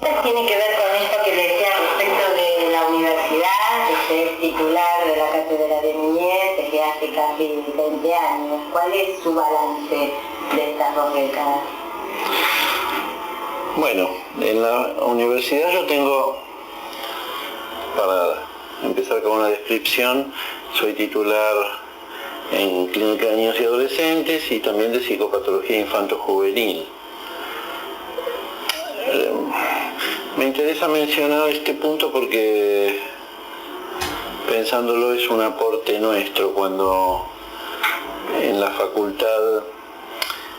pregunta tiene que ver con esto que le decía respecto de la universidad. Usted es titular de la cátedra de niñez desde hace casi 20 años. ¿Cuál es su balance de estas 2 décadas? Bueno, en la universidad yo tengo, para empezar con una descripción, soy titular en Clínica de Niños y Adolescentes y también de Psicopatología Infanto-Juvenil. Me interesa mencionar este punto porque, pensándolo, es un aporte nuestro cuando en la Facultad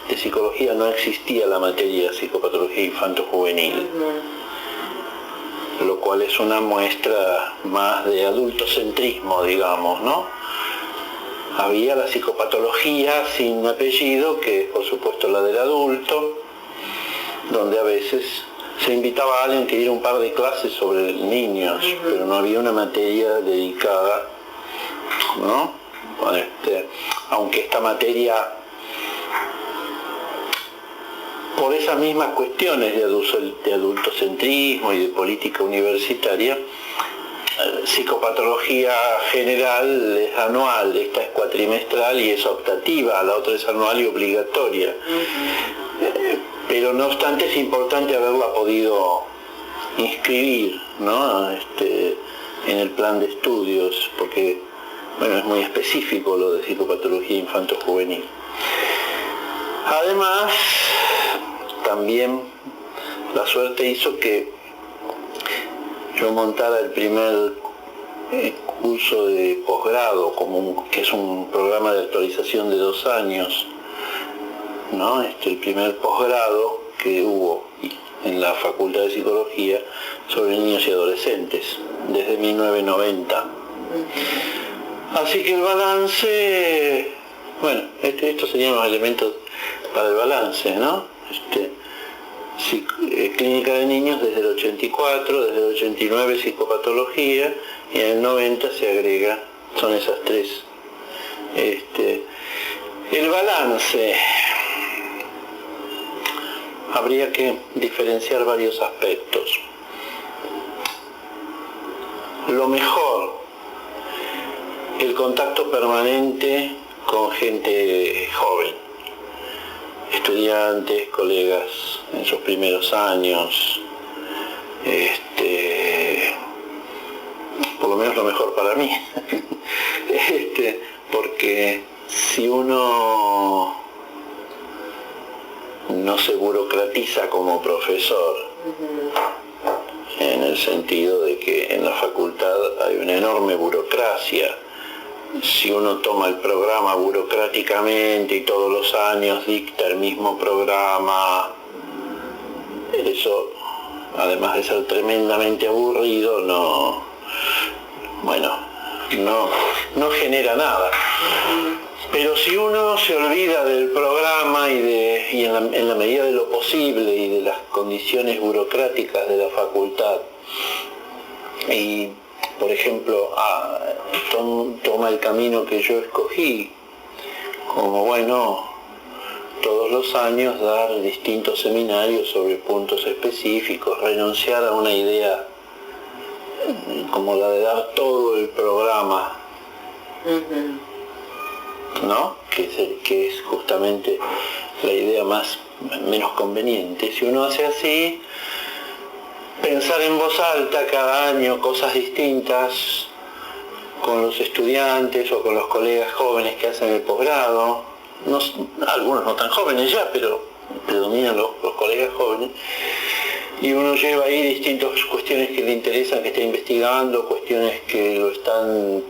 de Psicología no existía la materia Psicopatología Infanto-Juvenil, lo cual es una muestra más de adultocentrismo, digamos, ¿no? Había la psicopatología sin apellido, que es por supuesto la del adulto, donde a veces se invitaba a alguien que diera un par de clases sobre niños, pero no había una materia dedicada, ¿no? Aunque esta materia, por esas mismas cuestiones de adultocentrismo y de política universitaria, psicopatología general es anual, esta es cuatrimestral y es optativa, la otra es anual y obligatoria. Pero no obstante es importante haberla podido inscribir, ¿no? En el plan de estudios, porque bueno, es muy específico lo de psicopatología infanto-juvenil. Además, también la suerte hizo que yo montara el primer curso de posgrado, que es un programa de actualización de 2 años, ¿no? El primer posgrado que hubo en la Facultad de Psicología sobre niños y adolescentes, desde 1990. Así que el balance, bueno, estos serían los elementos para el balance, ¿no? Clínica de niños desde el 84, desde el 89 psicopatología, y en el 90 se agrega, son esas 3. El balance, habría que diferenciar varios aspectos. Lo mejor, el contacto permanente con gente joven, estudiantes, colegas en sus primeros años, por lo menos lo mejor para mí, porque si uno no se burocratiza como profesor, en el sentido de que en la facultad hay una enorme burocracia. Si uno toma el programa burocráticamente y todos los años dicta el mismo programa, eso, además de ser tremendamente aburrido, no genera nada. Pero si uno se olvida del programa y en la medida de lo posible y de las condiciones burocráticas de la facultad, y por ejemplo toma el camino que yo escogí, como todos los años dar distintos seminarios sobre puntos específicos, renunciar a una idea como la de dar todo el programa, ¿no? Que es justamente la idea menos conveniente. Si uno hace así, pensar en voz alta cada año cosas distintas con los estudiantes o con los colegas jóvenes que hacen el posgrado, algunos no tan jóvenes ya, pero predominan los colegas jóvenes, y uno lleva ahí distintas cuestiones que le interesan, que está investigando, cuestiones que lo están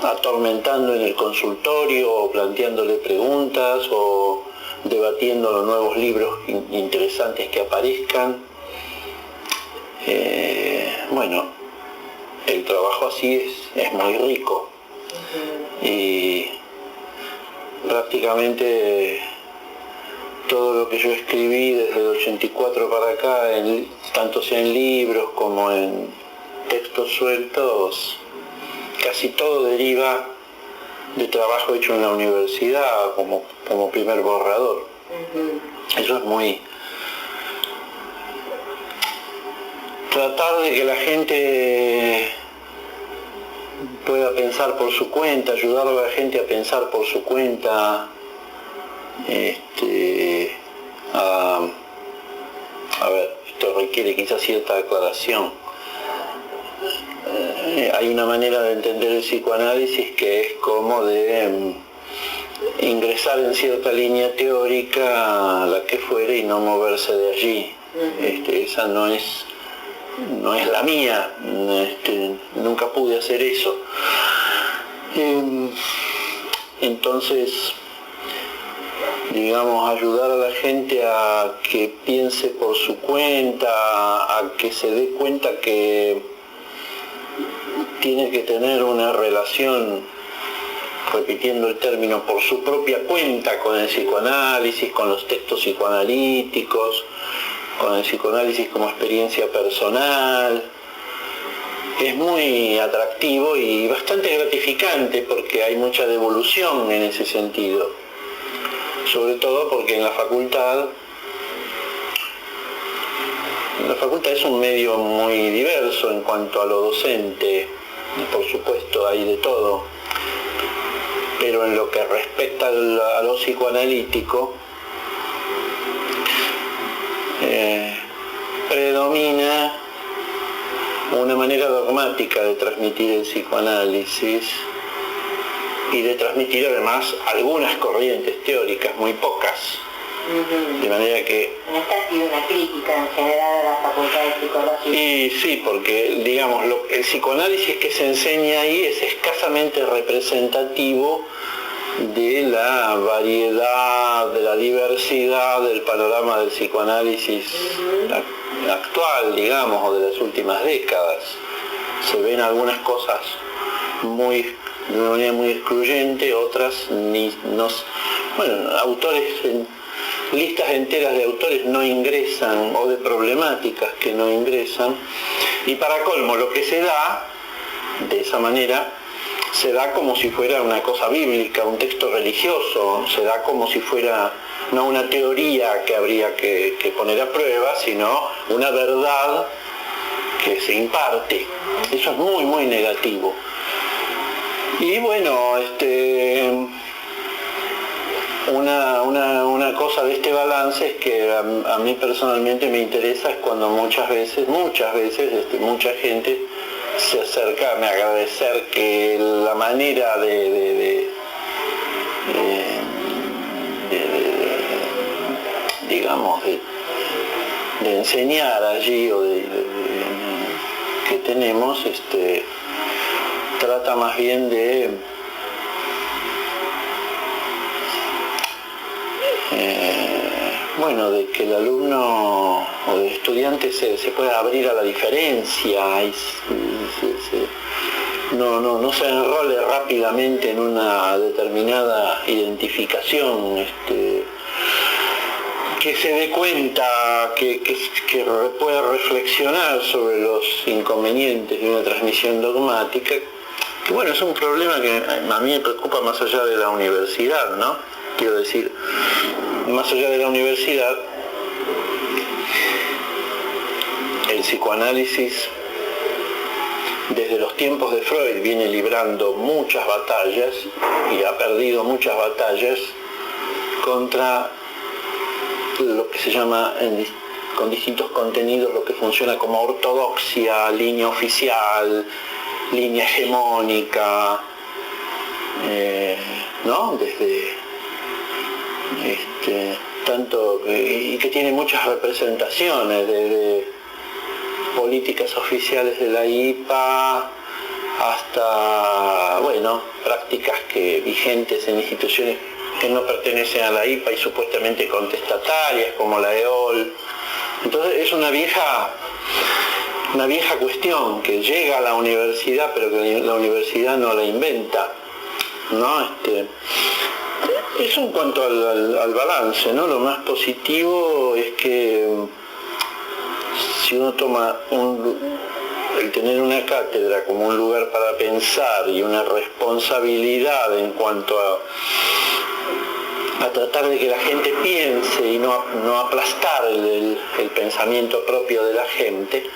atormentando en el consultorio, o planteándole preguntas, o debatiendo los nuevos libros interesantes que aparezcan. El trabajo así es muy rico, y prácticamente todo lo que yo escribí desde el 84 para acá, tanto sea en libros como en textos sueltos, casi todo deriva de trabajo hecho en la universidad como primer borrador. Eso es muy tratar de que la gente pueda pensar por su cuenta, ayudar a la gente a pensar por su cuenta, a ver, esto requiere quizás cierta aclaración. Hay una manera de entender el psicoanálisis que es como de ingresar en cierta línea teórica, la que fuere, y no moverse de allí. Esa no es la mía, nunca pude hacer eso. Entonces, digamos, ayudar a la gente a que piense por su cuenta, a que se dé cuenta que tiene que tener una relación, repitiendo el término, por su propia cuenta con el psicoanálisis, con los textos psicoanalíticos, con el psicoanálisis como experiencia personal. Es muy atractivo y bastante gratificante porque hay mucha devolución en ese sentido. Sobre todo porque en la facultad es un medio muy diverso en cuanto a lo docente, por supuesto hay de todo, pero en lo que respecta a lo psicoanalítico, predomina una manera dogmática de transmitir el psicoanálisis y de transmitir además algunas corrientes teóricas, muy pocas. De manera que... Esta ha sido una crítica en general a la Facultad de Psicología. Y sí, porque digamos, el psicoanálisis que se enseña ahí es escasamente representativo de la variedad, de la diversidad del panorama del psicoanálisis actual, digamos, o de las últimas décadas. Se ven algunas cosas de una manera muy excluyente, otras autores, listas enteras de autores no ingresan, o de problemáticas que no ingresan, y para colmo lo que se da de esa manera se da como si fuera una cosa bíblica, un texto religioso, se da como si fuera no una teoría que habría que poner a prueba, sino una verdad que se imparte. Eso es muy, muy negativo. Y bueno, una cosa de este balance es que a mí personalmente me interesa es cuando muchas veces mucha gente se acerca a agradecer que la manera de enseñar allí o que tenemos trata más bien de de que el alumno o el estudiante se pueda abrir a la diferencia y no se enrole rápidamente en una determinada identificación, que se dé cuenta, que pueda reflexionar sobre los inconvenientes de una transmisión dogmática, que bueno, es un problema que a mí me preocupa más allá de la universidad, ¿no? Quiero decir, más allá de la universidad, el psicoanálisis desde los tiempos de Freud viene librando muchas batallas y ha perdido muchas batallas contra lo que se llama con distintos contenidos lo que funciona como ortodoxia, línea oficial, línea hegemónica, ¿no? Desde tanto y que tiene muchas representaciones de políticas oficiales de la IPA hasta prácticas vigentes en instituciones que no pertenecen a la IPA y supuestamente contestatarias como la EOL. Entonces es una vieja cuestión que llega a la universidad, pero que la universidad no la inventa, ¿no? Eso en cuanto al balance, ¿no? Lo más positivo es que si uno toma el tener una cátedra como un lugar para pensar y una responsabilidad en cuanto a tratar de que la gente piense y no aplastar el pensamiento propio de la gente,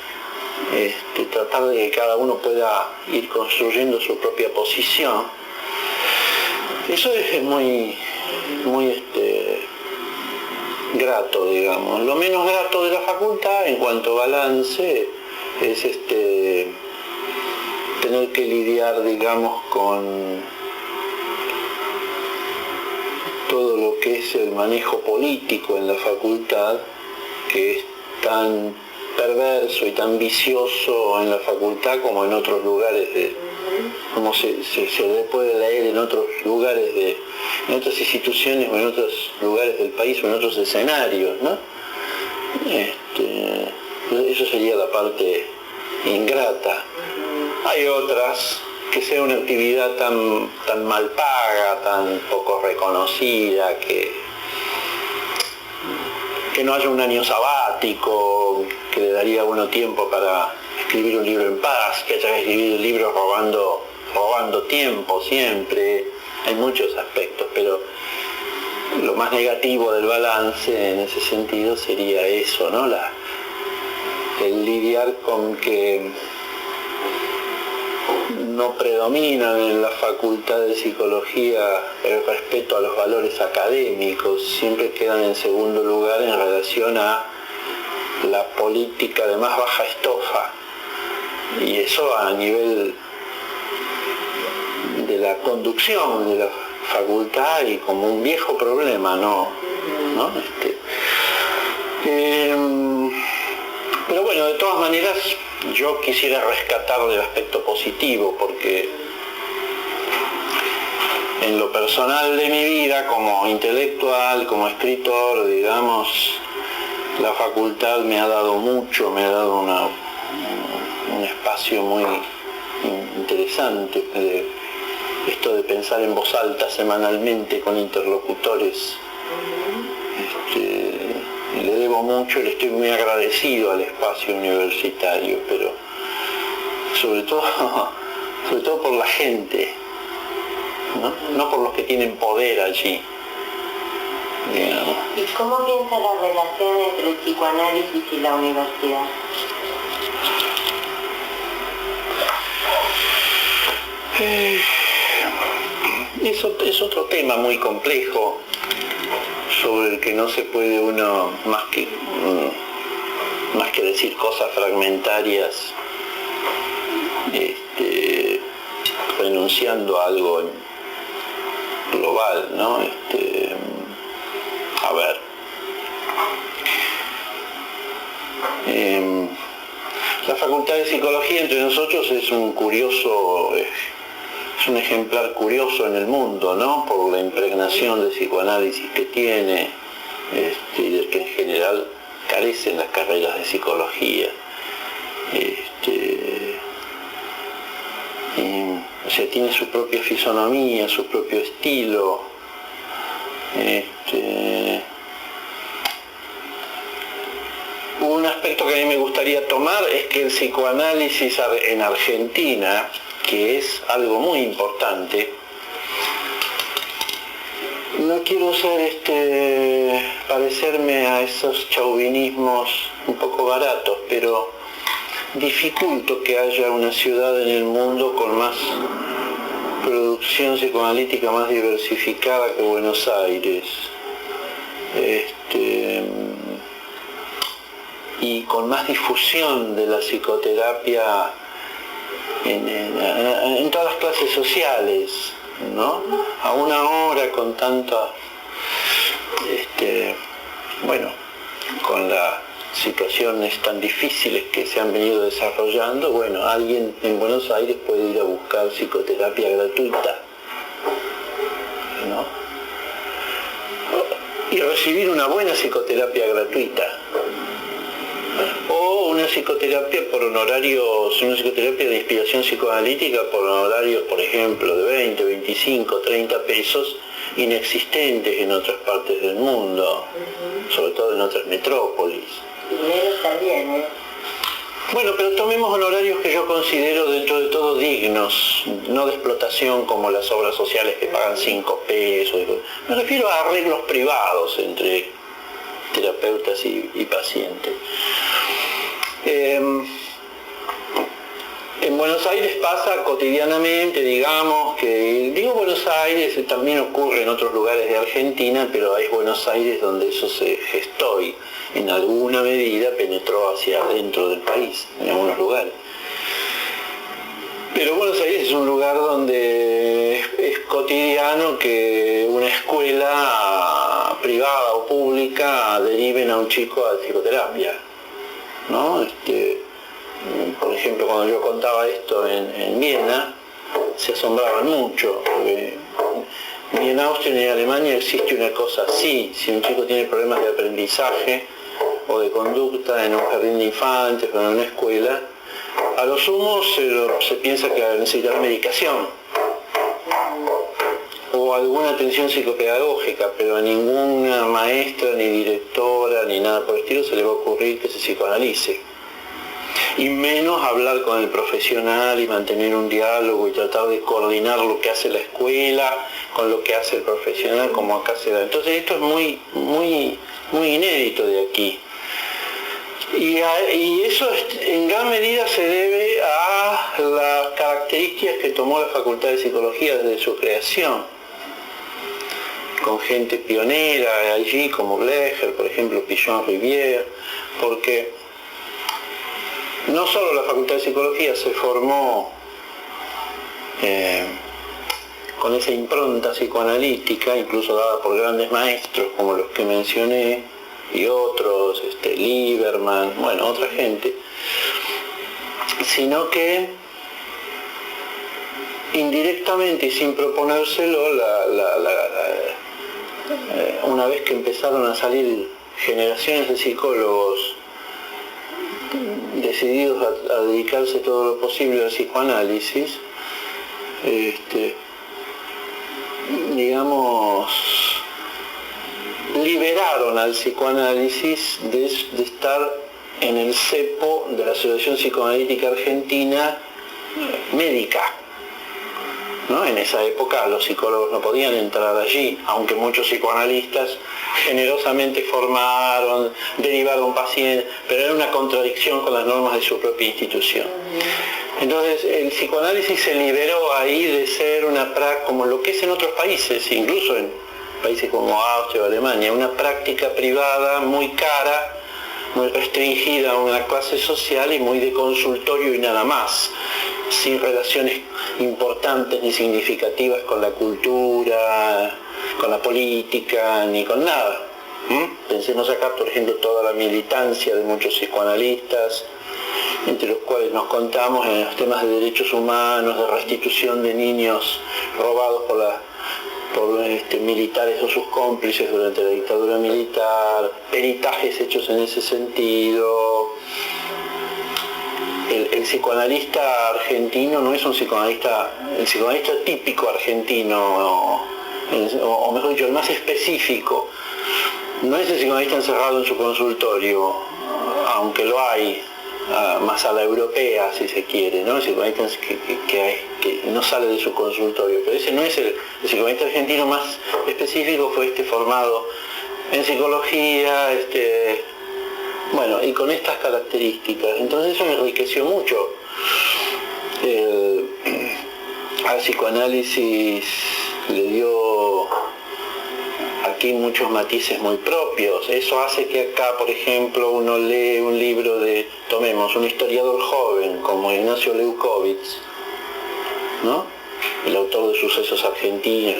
tratar de que cada uno pueda ir construyendo su propia posición. Eso es muy grato, digamos. Lo menos grato de la facultad en cuanto a balance es tener que lidiar, digamos, con todo lo que es el manejo político en la facultad, que es tan perverso y tan vicioso en la facultad como en otros lugares, como se puede leer en otros lugares, en otras instituciones o en otros lugares del país o en otros escenarios, ¿no? Eso sería la parte ingrata. Hay otras, que sea una actividad tan mal paga, tan poco reconocida, que no haya un año sabático, que le daría a uno tiempo para escribir un libro en paz, que haya que escribir libros robando tiempo siempre. Hay muchos aspectos, pero lo más negativo del balance en ese sentido sería eso, ¿no? El lidiar con que no predominan en la facultad de psicología el respeto a los valores académicos, siempre quedan en segundo lugar en relación a la política de más baja estofa, y eso a nivel de la conducción de la facultad y como un viejo problema, ¿no? Pero bueno, de todas maneras yo quisiera rescatar el aspecto positivo, porque en lo personal de mi vida, como intelectual, como escritor, digamos, la facultad me ha dado mucho, me ha dado un espacio muy interesante, esto de pensar en voz alta semanalmente con interlocutores. Le debo mucho, le estoy muy agradecido al espacio universitario, pero sobre todo por la gente, no por los que tienen poder allí. ¿Y cómo piensa la relación entre el psicoanálisis y la universidad? Es otro tema muy complejo, sobre el que no se puede uno más que decir cosas fragmentarias, renunciando a algo global, ¿no? A ver, la Facultad de Psicología entre nosotros es un ejemplar curioso en el mundo, ¿no? Por la impregnación de psicoanálisis que tiene, y del que en general carecen las carreras de psicología. O sea, tiene su propia fisonomía, su propio estilo. Un aspecto que a mí me gustaría tomar es que el psicoanálisis en Argentina, que es algo muy importante, no quiero parecerme a esos chauvinismos un poco baratos, pero dificulto que haya una ciudad en el mundo con más producción psicoanalítica más diversificada que Buenos Aires, y con más difusión de la psicoterapia en todas las clases sociales, ¿no? A una hora con tanta, con las situaciones tan difíciles que se han venido desarrollando, bueno, alguien en Buenos Aires puede ir a buscar psicoterapia gratuita, ¿no? Y recibir una buena psicoterapia gratuita. O una psicoterapia por honorarios, una psicoterapia de inspiración psicoanalítica por honorarios, por ejemplo, de 20, 25, 30 pesos, inexistentes en otras partes del mundo, sobre todo en otras metrópolis. Dinero también, ¿eh? Bueno, pero tomemos honorarios que yo considero dentro de todo dignos, no de explotación como las obras sociales que pagan 5 pesos. Me refiero a arreglos privados entre terapeutas y pacientes. En Buenos Aires pasa cotidianamente, digamos, que digo Buenos Aires, también ocurre en otros lugares de Argentina, pero es Buenos Aires donde eso se gestó y en alguna medida penetró hacia adentro del país, en algunos lugares. Pero Buenos Aires es un lugar donde es cotidiano que una escuela privada o pública deriven a un chico a psicoterapia, ¿no? Por ejemplo, cuando yo contaba esto en Viena, se asombraban mucho, porque ni en Austria ni en Alemania existe una cosa así. Si un chico tiene problemas de aprendizaje o de conducta en un jardín de infantes o en una escuela, a lo sumo se piensa que necesita medicación o alguna atención psicopedagógica, pero a ninguna maestra, ni directora, ni nada por el estilo se le va a ocurrir que se psicoanalice. Y menos hablar con el profesional y mantener un diálogo y tratar de coordinar lo que hace la escuela con lo que hace el profesional, como acá se da. Entonces esto es muy inédito de aquí. Y eso en gran medida se debe a las características que tomó la Facultad de Psicología desde su creación, con gente pionera allí como Blecher, por ejemplo, Pichon Rivière, porque no solo la Facultad de Psicología se formó con esa impronta psicoanalítica, incluso dada por grandes maestros como los que mencioné, y otros, Lieberman, bueno, otra gente, sino que indirectamente y sin proponérselo, una vez que empezaron a salir generaciones de psicólogos decididos a dedicarse todo lo posible al psicoanálisis, digamos, liberaron al psicoanálisis de estar en el cepo de la Asociación Psicoanalítica Argentina médica, ¿no? En esa época los psicólogos no podían entrar allí, aunque muchos psicoanalistas generosamente formaron, derivaron pacientes, pero era una contradicción con las normas de su propia institución. Entonces el psicoanálisis se liberó ahí de ser una práctica, como lo que es en otros países, incluso en países como Austria o Alemania, una práctica privada muy cara, muy restringida a una clase social y muy de consultorio y nada más, sin relaciones importantes ni significativas con la cultura, con la política, ni con nada. Pensemos acá, por ejemplo, toda la militancia de muchos psicoanalistas, entre los cuales nos contamos en los temas de derechos humanos, de restitución de niños robados por militares o sus cómplices durante la dictadura militar, peritajes hechos en ese sentido. El psicoanalista argentino no es un psicoanalista, el psicoanalista típico argentino, o mejor dicho, el más específico, no es el psicoanalista encerrado en su consultorio, aunque lo hay, más a la europea si se quiere, ¿no? El psicoanalista que no sale de su consultorio, pero ese no es el psicoanalista argentino más específico, fue formado en psicología, bueno, y con estas características. Entonces eso me enriqueció mucho. Al psicoanálisis le dio aquí muchos matices muy propios. Eso hace que acá, por ejemplo, uno lee un libro de, tomemos, un historiador joven como Ignacio Leucovitz, ¿no? El autor de Sucesos Argentinos,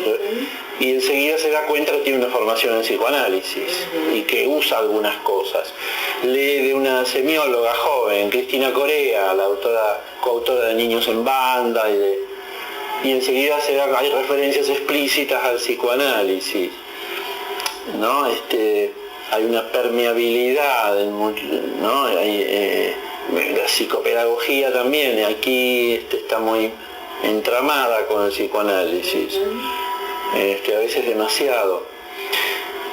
y enseguida se da cuenta que tiene una formación en psicoanálisis y que usa algunas cosas. Lee de una semióloga joven, Cristina Corea, la coautora de Niños en Banda, y enseguida hay referencias explícitas al psicoanálisis, ¿no? Hay una permeabilidad, ¿no? La psicopedagogía también, aquí está muy entramada con el psicoanálisis, a veces demasiado.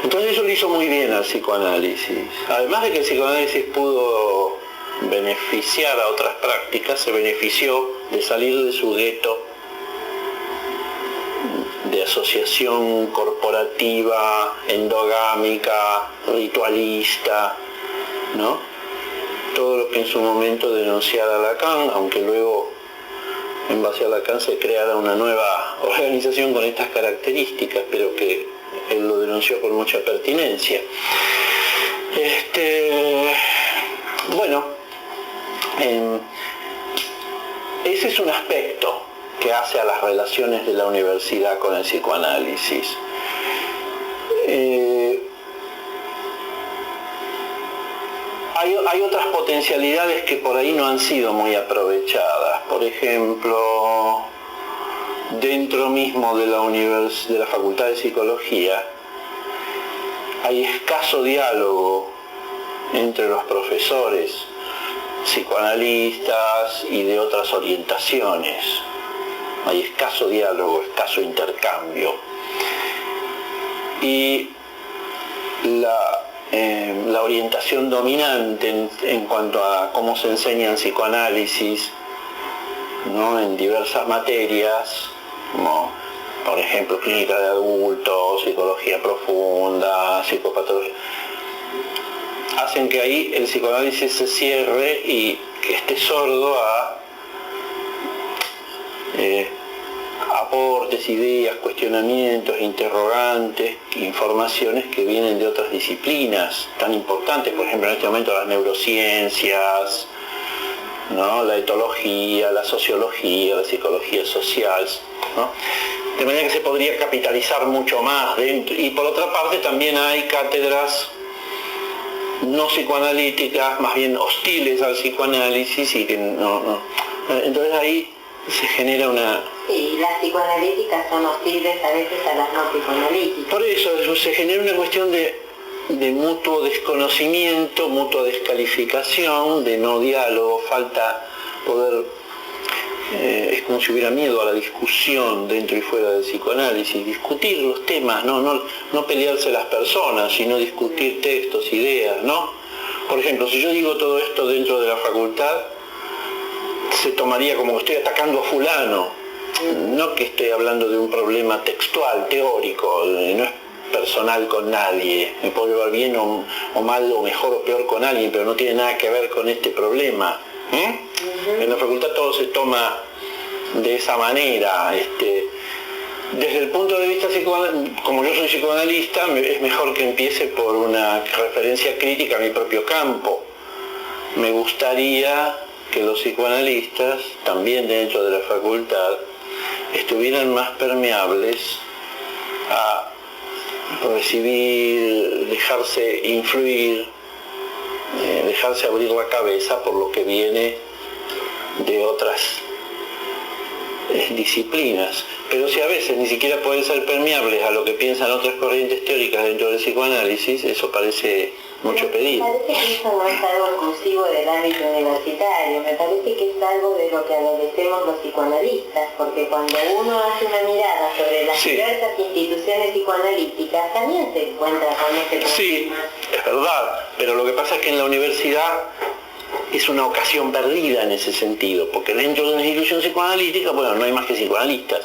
Entonces eso le hizo muy bien al psicoanálisis. Además de que el psicoanálisis pudo beneficiar a otras prácticas, se benefició de salir de su gueto de asociación corporativa, endogámica, ritualista, ¿no? Todo lo que en su momento denunciara Lacan, aunque luego en base a Lacan se creara una nueva organización con estas características, pero que él lo denunció con mucha pertinencia. Bueno, ese es un aspecto que hace a las relaciones de la universidad con el psicoanálisis. Hay otras potencialidades que por ahí no han sido muy aprovechadas. Por ejemplo, dentro mismo de la Facultad de Psicología hay escaso diálogo entre los profesores psicoanalistas y de otras orientaciones. Hay escaso diálogo, escaso intercambio. Y la orientación dominante en cuanto a cómo se enseña en psicoanálisis, ¿no?, en diversas materias, como por ejemplo clínica de adultos, psicología profunda, psicopatología, hacen que ahí el psicoanálisis se cierre y que esté sordo a aportes, ideas, cuestionamientos, interrogantes, informaciones que vienen de otras disciplinas tan importantes, por ejemplo en este momento las neurociencias, ¿no?, la etología, la sociología, la psicología social, ¿no?, de manera que se podría capitalizar mucho más dentro. Y por otra parte también hay cátedras no psicoanalíticas, más bien hostiles al psicoanálisis, y que entonces ahí se genera una... Sí, las psicoanalíticas son hostiles a veces a las no psicoanalíticas. Por eso se genera una cuestión de mutuo desconocimiento, mutua descalificación, de no diálogo, falta poder... es como si hubiera miedo a la discusión dentro y fuera del psicoanálisis, discutir los temas, no pelearse las personas, sino discutir textos, ideas, ¿no? Por ejemplo, si yo digo todo esto dentro de la facultad, se tomaría como que estoy atacando a fulano, no que estoy hablando de un problema textual, teórico, no es personal con nadie, me puedo llevar bien o mal, o mejor o peor con alguien, pero no tiene nada que ver con este problema. En la facultad todo se toma de esa manera. Desde el punto de vista psicoanalítico, como yo soy psicoanalista, es mejor que empiece por una referencia crítica a mi propio campo. Me gustaría que los psicoanalistas, también dentro de la facultad, estuvieran más permeables a recibir, dejarse influir, dejarse abrir la cabeza por lo que viene de otras disciplinas. Pero si a veces ni siquiera pueden ser permeables a lo que piensan otras corrientes teóricas dentro del psicoanálisis, eso parece mucho pedir. Me parece que eso no es algo exclusivo del ámbito universitario, me parece que es algo de lo que adolecemos los psicoanalistas, porque cuando uno hace una mirada sobre las diversas instituciones psicoanalíticas, también se encuentra con este problema. Sí, es verdad, pero lo que pasa es que en la universidad es una ocasión perdida en ese sentido, porque dentro de una institución psicoanalítica, bueno, no hay más que psicoanalistas,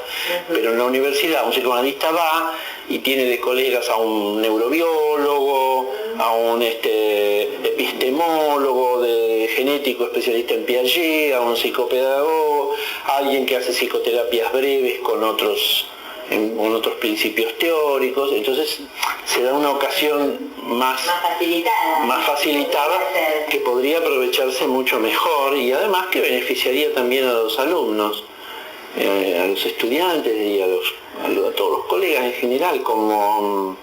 pero en la universidad un psicoanalista va y tiene de colegas a un neurobiólogo, a un epistemólogo de genético especialista en Piaget, a un psicopedagogo, a alguien que hace psicoterapias breves con otros principios teóricos. Entonces se da una ocasión más facilitada que podría aprovecharse mucho mejor, y además que beneficiaría también a los alumnos, a los estudiantes y a todos los colegas en general, como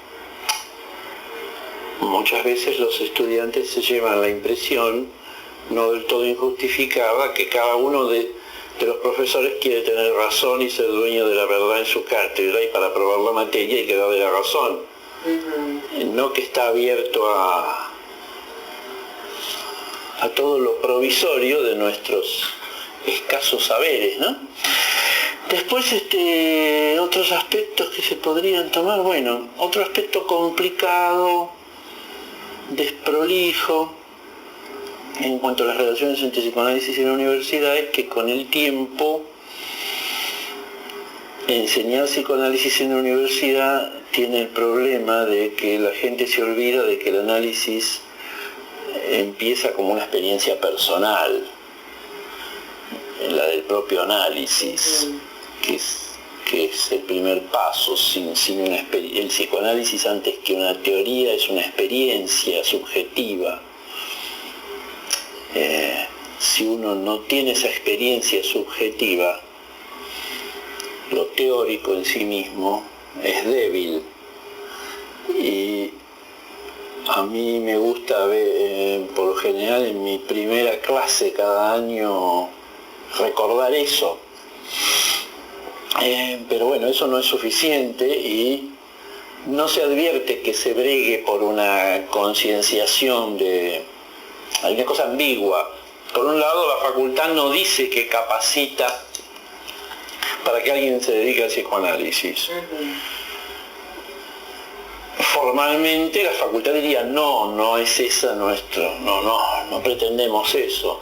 muchas veces los estudiantes se llevan la impresión, no del todo injustificada, que cada uno de los profesores quiere tener razón y ser dueño de la verdad en su cátedra, y para aprobar la materia hay que darle la razón. No que está abierto a todo lo provisorio de nuestros escasos saberes, ¿no? Después otros aspectos que se podrían tomar, bueno, otro aspecto complicado, desprolijo en cuanto a las relaciones entre psicoanálisis y la universidad, es que con el tiempo enseñar psicoanálisis en la universidad tiene el problema de que la gente se olvida de que el análisis empieza como una experiencia personal. la del propio análisis, que es el primer paso. El psicoanálisis, antes que una teoría, es una experiencia subjetiva. Si uno no tiene esa experiencia subjetiva, lo teórico en sí mismo es débil. Y a mí me gusta ver, por lo general en mi primera clase cada año, recordar eso. Pero bueno, eso no es suficiente y no se advierte que se bregue por una concienciación de... Hay una cosa ambigua. Por un lado, la facultad no dice que capacita para que alguien se dedique al psicoanálisis. Formalmente la facultad diría, no es esa nuestro, no pretendemos eso.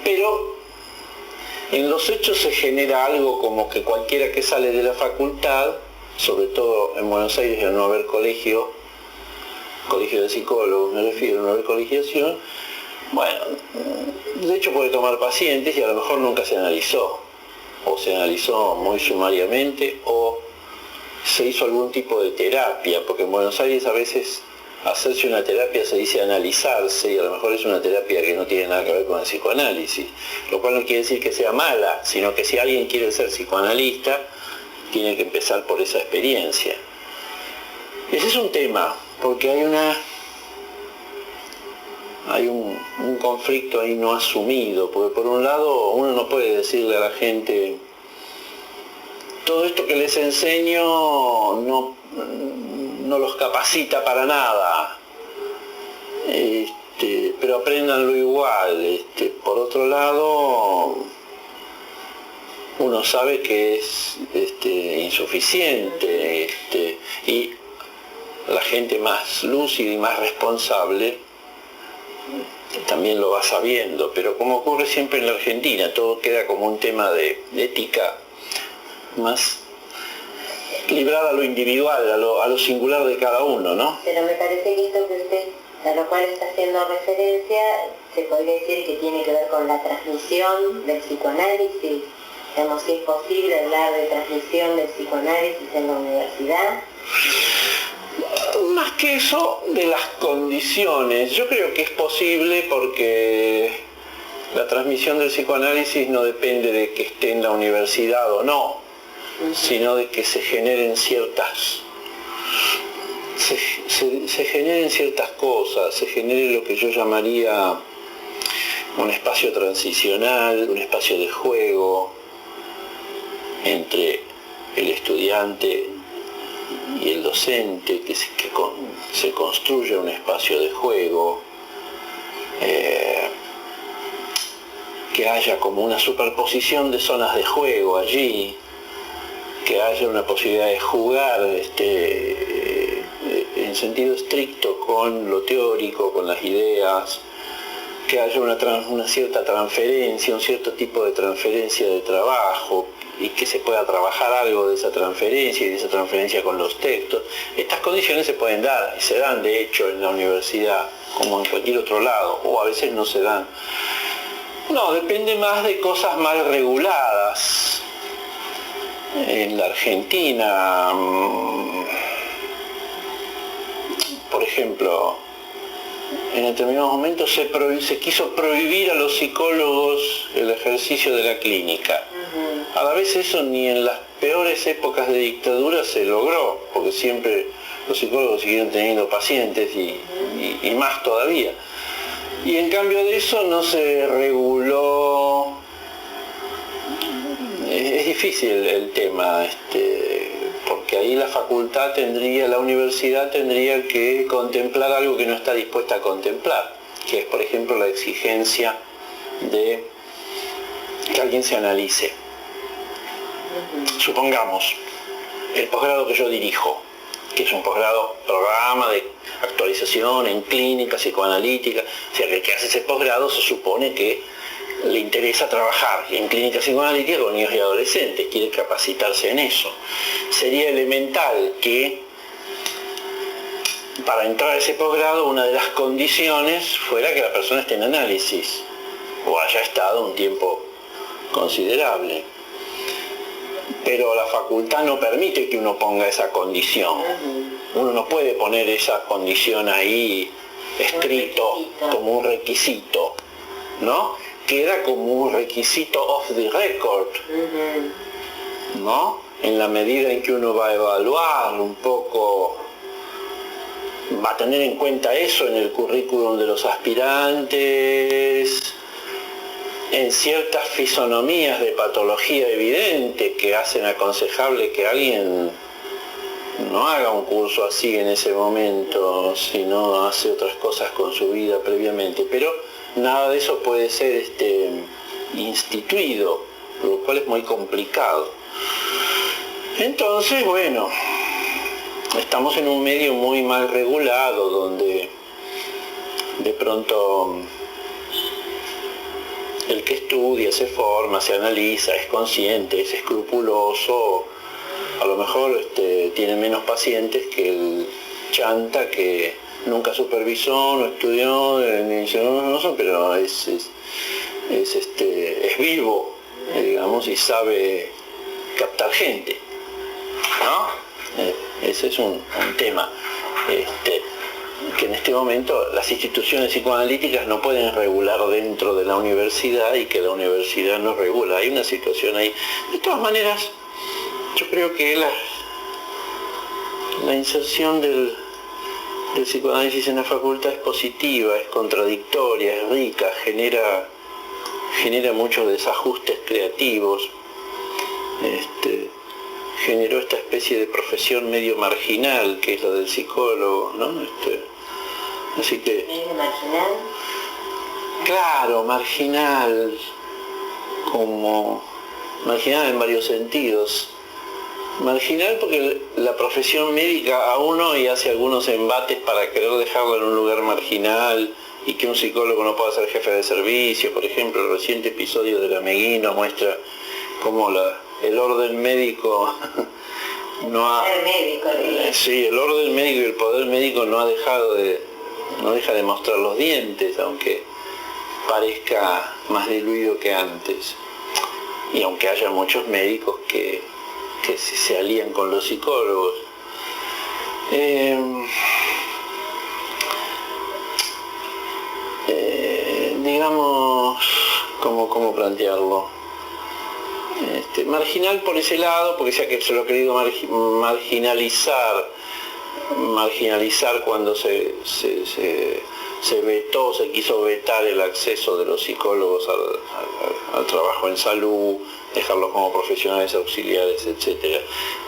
Pero en los hechos se genera algo como que cualquiera que sale de la facultad, sobre todo en Buenos Aires, al no haber colegio de psicólogos me refiero, no haber colegiación, bueno, de hecho puede tomar pacientes y a lo mejor nunca se analizó, o se analizó muy sumariamente, o se hizo algún tipo de terapia, porque en Buenos Aires a veces hacerse una terapia se dice analizarse, y a lo mejor es una terapia que no tiene nada que ver con el psicoanálisis, lo cual no quiere decir que sea mala, sino que si alguien quiere ser psicoanalista, tiene que empezar por esa experiencia. Ese es un tema, porque hay un conflicto ahí no asumido, porque por un lado uno no puede decirle a la gente, todo esto que les enseño no los capacita para nada, pero apréndanlo igual. Por otro lado, uno sabe que es insuficiente, y la gente más lúcida y más responsable también lo va sabiendo, pero como ocurre siempre en la Argentina, todo queda como un tema de ética más librada a lo individual, a lo singular de cada uno, ¿no? Pero me parece que esto que usted, a lo cual está haciendo referencia, se podría decir que tiene que ver con la transmisión del psicoanálisis. Digamos, si es posible hablar de transmisión del psicoanálisis en la universidad. Más que eso, de las condiciones. Yo creo que es posible porque la transmisión del psicoanálisis no depende de que esté en la universidad o no, sino de que se generen ciertas cosas, se genere lo que yo llamaría un espacio transicional, un espacio de juego entre el estudiante y el docente, que se construya un espacio de juego, que haya como una superposición de zonas de juego allí, que haya una posibilidad de jugar en sentido estricto con lo teórico, con las ideas, que haya una cierta transferencia, un cierto tipo de transferencia de trabajo, y que se pueda trabajar algo de esa transferencia y de esa transferencia con los textos. Estas condiciones se pueden dar, y se dan de hecho en la universidad, como en cualquier otro lado, o a veces no se dan. No, depende más de cosas mal reguladas. En la Argentina, por ejemplo, en determinados momentos se quiso prohibir a los psicólogos el ejercicio de la clínica. A la vez eso ni en las peores épocas de dictadura se logró, porque siempre los psicólogos siguieron teniendo pacientes y más todavía. Y en cambio de eso no se reguló. Es difícil el tema, porque ahí la universidad tendría que contemplar algo que no está dispuesta a contemplar, que es, por ejemplo, la exigencia de que alguien se analice. Supongamos, el posgrado que yo dirijo, que es un posgrado programa de actualización en clínica psicoanalítica, o sea, que el que hace ese posgrado se supone que le interesa trabajar en clínica psicoanalítica con niños y adolescentes, quiere capacitarse en eso. Sería elemental que para entrar a ese posgrado una de las condiciones fuera que la persona esté en análisis o haya estado un tiempo considerable. Pero la facultad no permite que uno ponga esa condición. Uno no puede poner esa condición ahí escrito como un requisito, ¿no? Queda como un requisito off the record, ¿no? En la medida en que uno va a evaluar un poco, va a tener en cuenta eso en el currículum de los aspirantes, en ciertas fisonomías de patología evidente que hacen aconsejable que alguien no haga un curso así en ese momento, si no hace otras cosas con su vida previamente. Pero nada de eso puede ser instituido, lo cual es muy complicado. Entonces, bueno, estamos en un medio muy mal regulado, donde de pronto el que estudia, se forma, se analiza, es consciente, es escrupuloso, a lo mejor tiene menos pacientes que el chanta que nunca supervisó, no estudió, pero es vivo, digamos, y sabe captar gente, ¿no? Ese es un tema que en este momento las instituciones psicoanalíticas no pueden regular dentro de la universidad y que la universidad no regula. Hay una situación ahí. De todas maneras, yo creo que la inserción del psicoanálisis en la facultad es positiva, es contradictoria, es rica, genera muchos desajustes creativos. Generó esta especie de profesión medio marginal que es la del psicólogo, ¿no? Así que... ¿Medio marginal? Claro, marginal, como marginal en varios sentidos. Marginal porque la profesión médica a uno y hace algunos embates para querer dejarlo en un lugar marginal y que un psicólogo no pueda ser jefe de servicio. Por ejemplo, el reciente episodio de la Meguino muestra cómo el orden médico no ha... Sí, el orden médico y el poder médico no deja de mostrar los dientes, aunque parezca más diluido que antes. Y aunque haya muchos médicos que se alían con los psicólogos. Digamos, ¿cómo plantearlo? Marginal por ese lado, porque ya que se lo ha querido marginalizar cuando se vetó, se quiso vetar el acceso de los psicólogos al trabajo en salud, dejarlos como profesionales auxiliares, etc.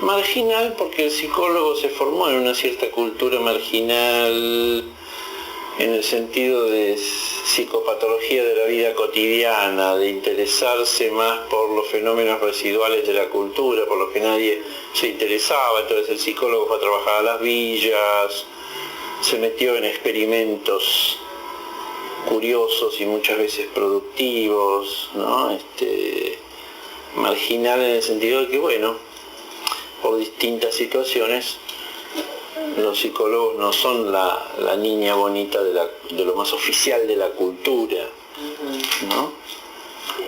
Marginal porque el psicólogo se formó en una cierta cultura marginal, en el sentido de psicopatología de la vida cotidiana, de interesarse más por los fenómenos residuales de la cultura, por los que nadie se interesaba. Entonces el psicólogo fue a trabajar a las villas, se metió en experimentos curiosos y muchas veces productivos, ¿no? Marginal en el sentido de que, bueno, por distintas situaciones, los psicólogos no son la niña bonita de lo más oficial de la cultura, ¿no?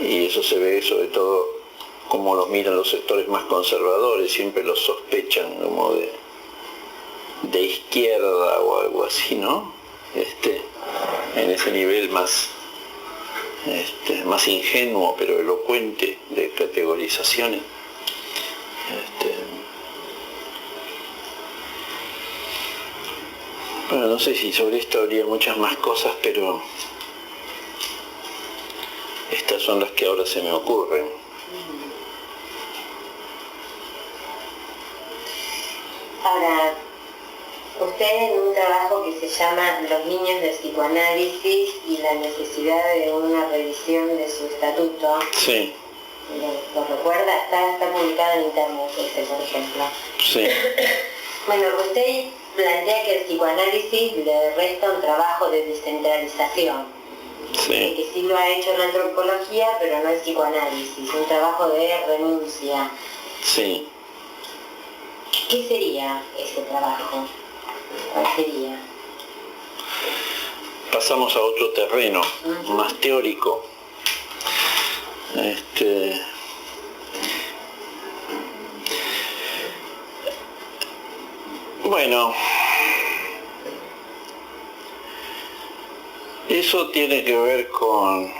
Y eso se ve sobre todo como los miran los sectores más conservadores, siempre los sospechan como de izquierda o algo así, ¿no? En ese nivel más ingenuo pero elocuente de categorizaciones. Bueno, no sé si sobre esto habría muchas más cosas, pero estas son las que ahora se me ocurren. Ahora, usted en un trabajo que se llama Los niños del psicoanálisis y la necesidad de una revisión de su estatuto. Sí. ¿Lo recuerda? Está publicado en internet por ejemplo. Sí. Bueno, usted plantea que el psicoanálisis le resta un trabajo de descentralización. Sí. Que sí lo ha hecho en la antropología, pero no es psicoanálisis, un trabajo de renuncia. Sí. ¿Qué sería ese trabajo? ¿Cuál sería? Pasamos a otro terreno, más teórico. Bueno, eso tiene que ver con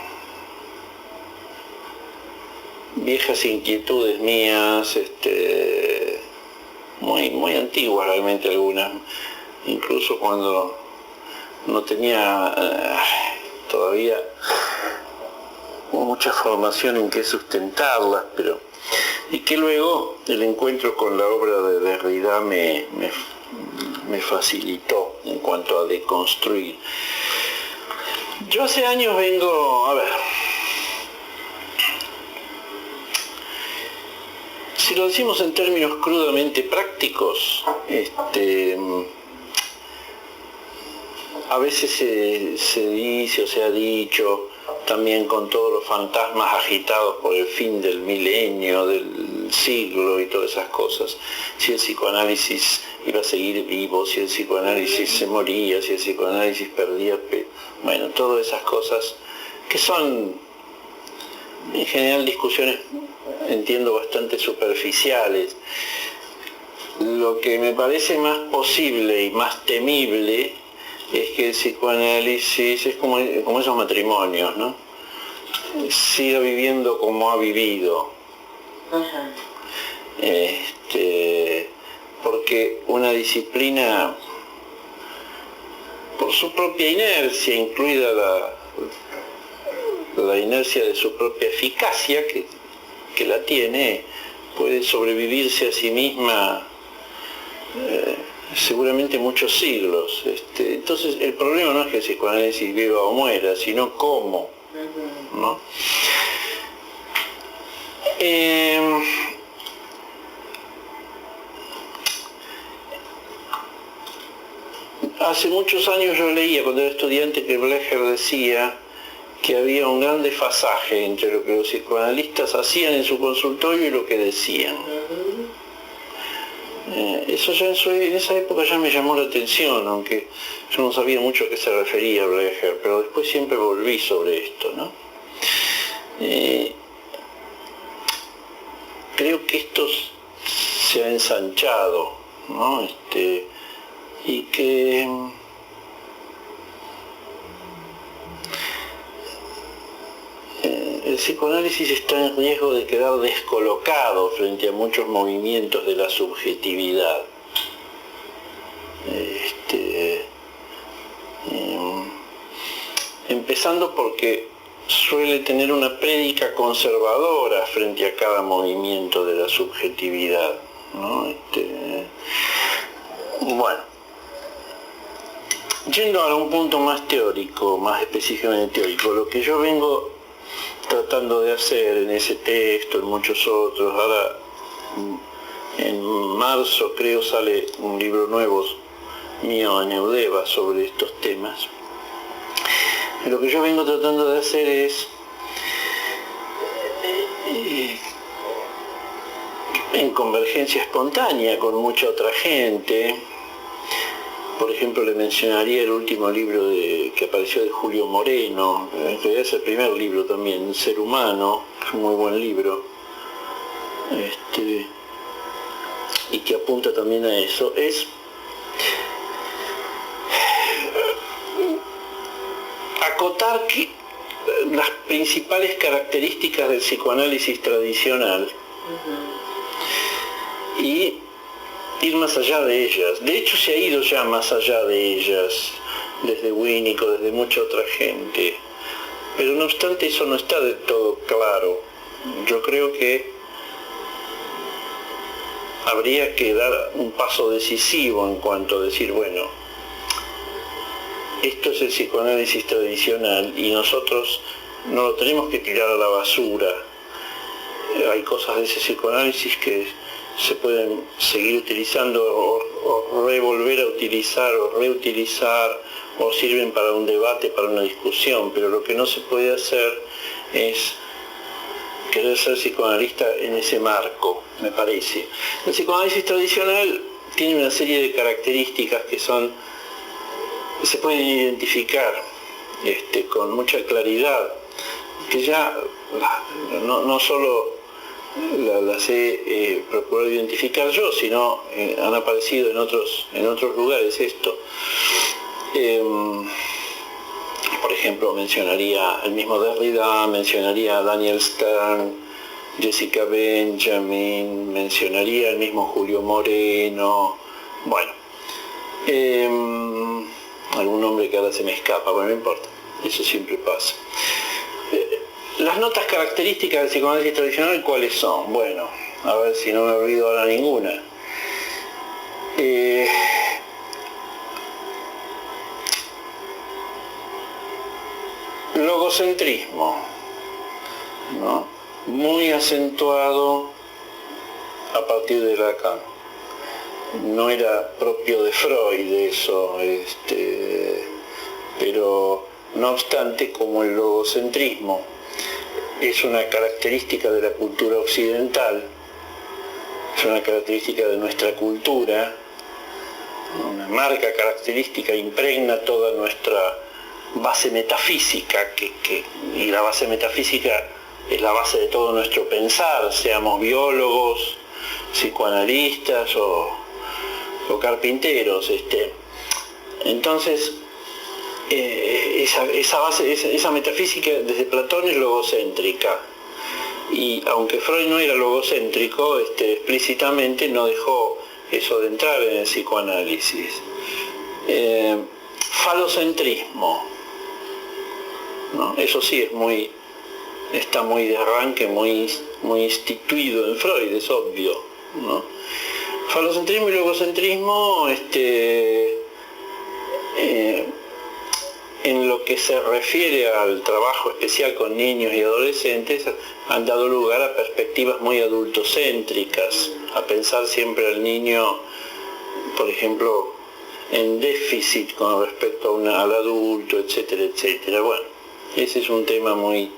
viejas inquietudes mías, muy antiguas realmente algunas, incluso cuando no tenía todavía mucha formación en qué sustentarlas, y que luego el encuentro con la obra de Derrida me facilitó en cuanto a deconstruir. Yo hace años vengo, si lo decimos en términos crudamente prácticos, a veces se dice o se ha dicho, también con todos los fantasmas agitados por el fin del milenio, del siglo y todas esas cosas, si el psicoanálisis iba a seguir vivo, si el psicoanálisis se moría, si el psicoanálisis perdía, bueno, todas esas cosas que son en general discusiones, entiendo, bastante superficiales. Lo que me parece más posible y más temible es que el psicoanálisis es como esos matrimonios, ¿no? Siga viviendo como ha vivido. Porque una disciplina, por su propia inercia, incluida la inercia de su propia eficacia, que la tiene, puede sobrevivirse a sí misma seguramente muchos siglos. Entonces el problema no es que el psicoanálisis viva o muera, sino cómo, ¿no? Hace muchos años yo leía, cuando era estudiante, que Blecher decía que había un gran desfasaje entre lo que los psicoanalistas hacían en su consultorio y lo que decían. Eso ya en esa época ya me llamó la atención, aunque yo no sabía mucho a qué se refería Blecher, pero después siempre volví sobre esto, ¿no? Creo que esto se ha ensanchado, ¿no? Y que el psicoanálisis está en riesgo de quedar descolocado frente a muchos movimientos de la subjetividad. Empezando porque suele tener una prédica conservadora frente a cada movimiento de la subjetividad, ¿no? Bueno, yendo a un punto más teórico, más específicamente teórico, lo que yo vengo tratando de hacer en ese texto, en muchos otros, ahora en marzo creo sale un libro nuevo mío en Eudeva sobre estos temas. Lo que yo vengo tratando de hacer es en convergencia espontánea con mucha otra gente. Por ejemplo, le mencionaría el último libro que apareció de Julio Moreno, en realidad es el primer libro también, Ser Humano, es un muy buen libro, y que apunta también a eso. Es acotar las principales características del psicoanálisis tradicional y ir más allá de ellas. De hecho, se ha ido ya más allá de ellas, desde Winnicott, desde mucha otra gente. Pero no obstante, eso no está del todo claro. Yo creo que habría que dar un paso decisivo en cuanto a decir, bueno, esto es el psicoanálisis tradicional y nosotros no lo tenemos que tirar a la basura. Hay cosas de ese psicoanálisis que se pueden seguir utilizando o revolver a utilizar o reutilizar o sirven para un debate, para una discusión, pero lo que no se puede hacer es querer ser psicoanalista en ese marco, me parece. El psicoanálisis tradicional tiene una serie de características que se pueden identificar con mucha claridad, que ya no solo las he procurado identificar yo, sino han aparecido en otros lugares esto. Por ejemplo, mencionaría el mismo Derrida, mencionaría a Daniel Stern, Jessica Benjamin, mencionaría el mismo Julio Moreno, bueno, algún nombre que ahora se me escapa, bueno, no importa, eso siempre pasa. Las notas características del psicoanálisis tradicional, ¿cuáles son? Bueno, a ver si no me olvido ahora ninguna. Logocentrismo, ¿no? Muy acentuado a partir de Lacan. No era propio de Freud eso, pero no obstante, como el logocentrismo es una característica de la cultura occidental, es una característica de nuestra cultura, una marca característica, impregna toda nuestra base metafísica, y la base metafísica es la base de todo nuestro pensar, seamos biólogos, psicoanalistas o carpinteros. Entonces, esa base, esa metafísica desde Platón es logocéntrica, y aunque Freud no era logocéntrico, explícitamente no dejó eso de entrar en el psicoanálisis. Falocentrismo, ¿no? Eso sí está muy de arranque, muy instituido en Freud, es obvio, ¿no? Falocentrismo y logocentrismo, en lo que se refiere al trabajo especial con niños y adolescentes, han dado lugar a perspectivas muy adultocéntricas, a pensar siempre al niño, por ejemplo, en déficit con respecto al adulto, etcétera, etcétera. Bueno, ese es un tema muy...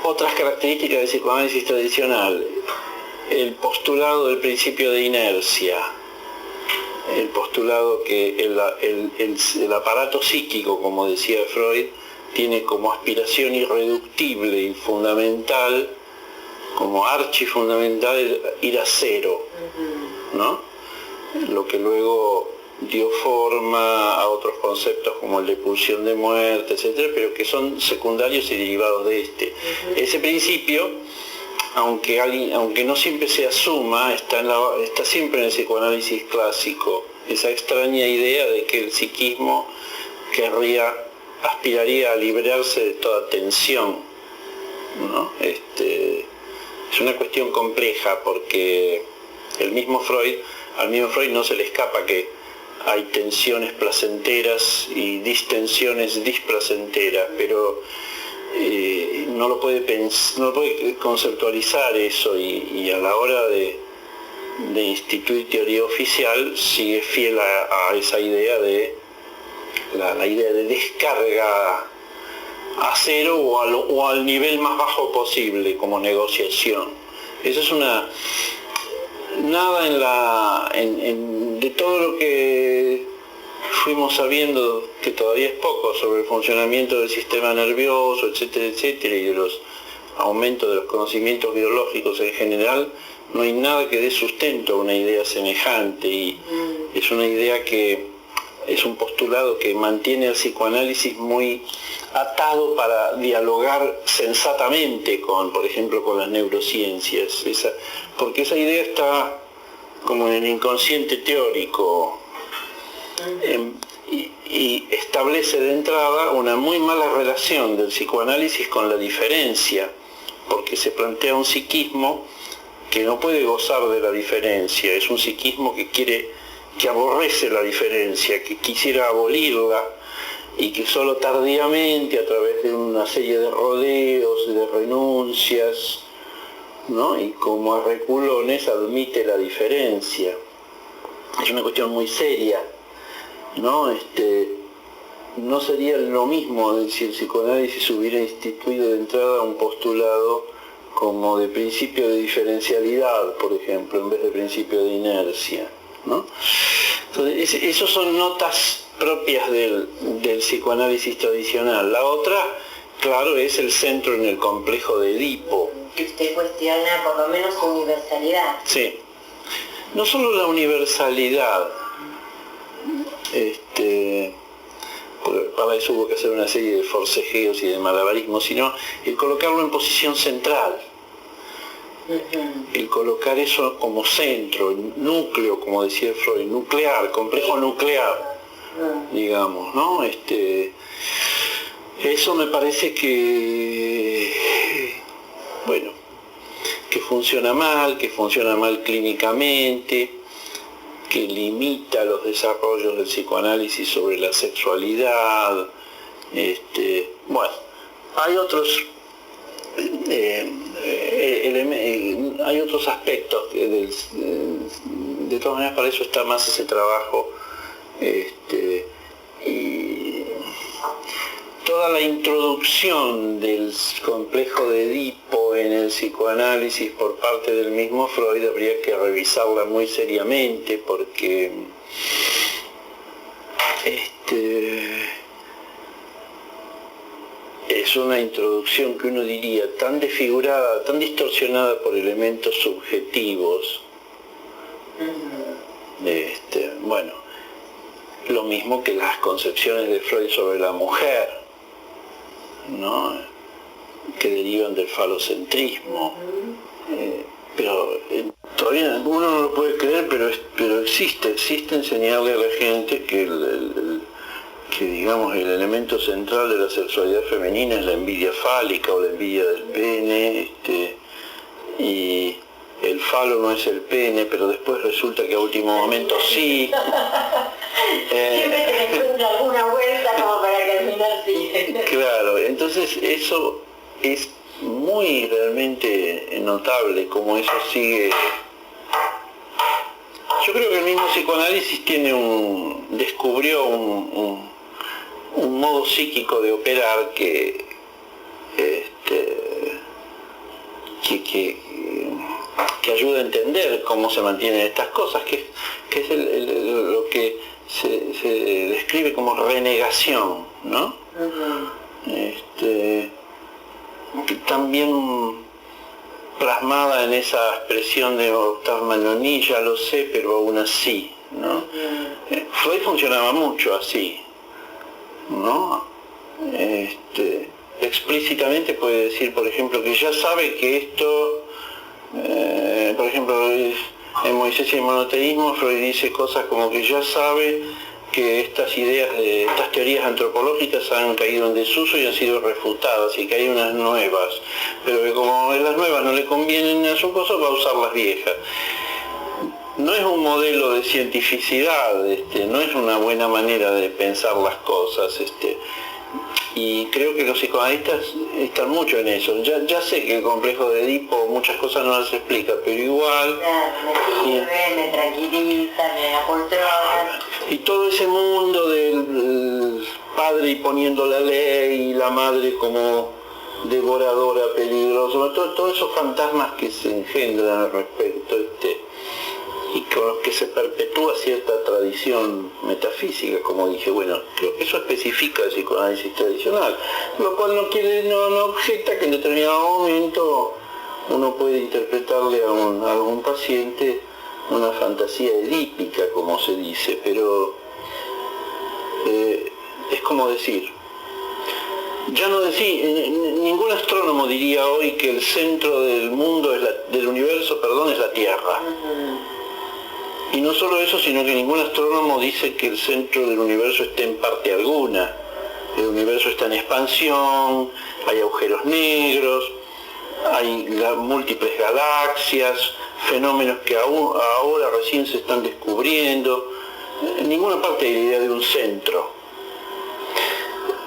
Otras características del psicoanálisis tradicional: el postulado del principio de inercia, el postulado que el aparato psíquico, como decía Freud, tiene como aspiración irreductible y fundamental, como archifundamental, ir a cero, ¿no? Lo que luego dio forma a otros conceptos como el de pulsión de muerte, etcétera, pero que son secundarios y derivados de este. Ese principio, aunque no siempre se asuma, está siempre en el psicoanálisis clásico, esa extraña idea de que el psiquismo aspiraría a liberarse de toda tensión, ¿no? Es una cuestión compleja, porque al mismo Freud no se le escapa que hay tensiones placenteras y distensiones displacenteras, pero no lo puede conceptualizar eso, y a la hora de instituir teoría oficial sigue fiel a esa idea de la idea de descarga a cero o al nivel más bajo posible como negociación. Eso es nada de todo lo que fuimos sabiendo, que todavía es poco, sobre el funcionamiento del sistema nervioso, etcétera, etcétera, y de los aumentos de los conocimientos biológicos en general, no hay nada que dé sustento a una idea semejante, y es una idea que es un postulado que mantiene al psicoanálisis muy atado para dialogar sensatamente por ejemplo, con las neurociencias, porque esa idea está como en el inconsciente teórico, y establece de entrada una muy mala relación del psicoanálisis con la diferencia, porque se plantea un psiquismo que no puede gozar de la diferencia, es un psiquismo que aborrece la diferencia, que quisiera abolirla, y que solo tardíamente, a través de una serie de rodeos, de renuncias, ¿no?, y como a reculones, admite la diferencia. Es una cuestión muy seria, ¿no? No sería lo mismo si el psicoanálisis hubiera instituido de entrada un postulado como de principio de diferencialidad, por ejemplo, en vez de principio de inercia, ¿no? Entonces, esos son notas propias del psicoanálisis tradicional. La otra, claro, es el centro en el complejo de Edipo. Que usted cuestiona por lo menos su universalidad. Sí. No solo la universalidad, porque para eso hubo que hacer una serie de forcejeos y de malabarismos, sino el colocarlo en posición central. El colocar eso como centro, núcleo, como decía Freud, nuclear, complejo nuclear, digamos, ¿no? Eso me parece que, bueno, que funciona mal clínicamente, que limita los desarrollos del psicoanálisis sobre la sexualidad. Bueno, hay otros hay otros aspectos de todas maneras, para eso está más ese trabajo, y toda la introducción del complejo de Edipo en el psicoanálisis por parte del mismo Freud habría que revisarla muy seriamente, porque es una introducción que uno diría tan desfigurada, tan distorsionada por elementos subjetivos. Bueno, lo mismo que las concepciones de Freud sobre la mujer, ¿no? Que derivan del falocentrismo. Pero todavía uno no lo puede creer, pero existe enseñarle a la gente que digamos el elemento central de la sexualidad femenina es la envidia fálica o la envidia del pene, y el falo no es el pene, pero después resulta que a último momento sí. Siempre te encuentra alguna vuelta como para que al final sí. Claro, entonces eso es muy realmente notable, como eso sigue. Yo creo que el mismo psicoanálisis descubrió un modo psíquico de operar que ayuda a entender cómo se mantienen estas cosas, que es lo que se describe como renegación, ¿no? También plasmada en esa expresión de Octave Manoni, ya lo sé, pero aún así, ¿no? Freud funcionaba mucho así, ¿no? Explícitamente puede decir, por ejemplo, que ya sabe que esto, por ejemplo, en Moisés y el monoteísmo, Freud dice cosas como que ya sabe que estas teorías antropológicas han caído en desuso y han sido refutadas, y que hay unas nuevas, pero que como las nuevas no le convienen a su cosa, va a usar las viejas. No es un modelo de cientificidad, no es una buena manera de pensar las cosas, y creo que los psicoanalistas están mucho en eso. Ya sé que el complejo de Edipo muchas cosas no las explica, pero igual... Me sirve, me tranquiliza, me apoltrona. Y todo ese mundo del padre imponiendo la ley y la madre como devoradora peligrosa, todos esos fantasmas que se engendran al respecto, y con los que se perpetúa cierta tradición metafísica, como dije. Bueno, creo que eso especifica el psicoanálisis tradicional, lo cual no objeta que en determinado momento uno puede interpretarle a algún paciente una fantasía edípica, como se dice, pero es como decir, ningún astrónomo diría hoy que el centro del mundo, del universo, es la Tierra. Y no solo eso, sino que ningún astrónomo dice que el centro del universo esté en parte alguna. El universo está en expansión, hay agujeros negros, hay múltiples galaxias, fenómenos que ahora recién se están descubriendo. En ninguna parte hay la idea de un centro.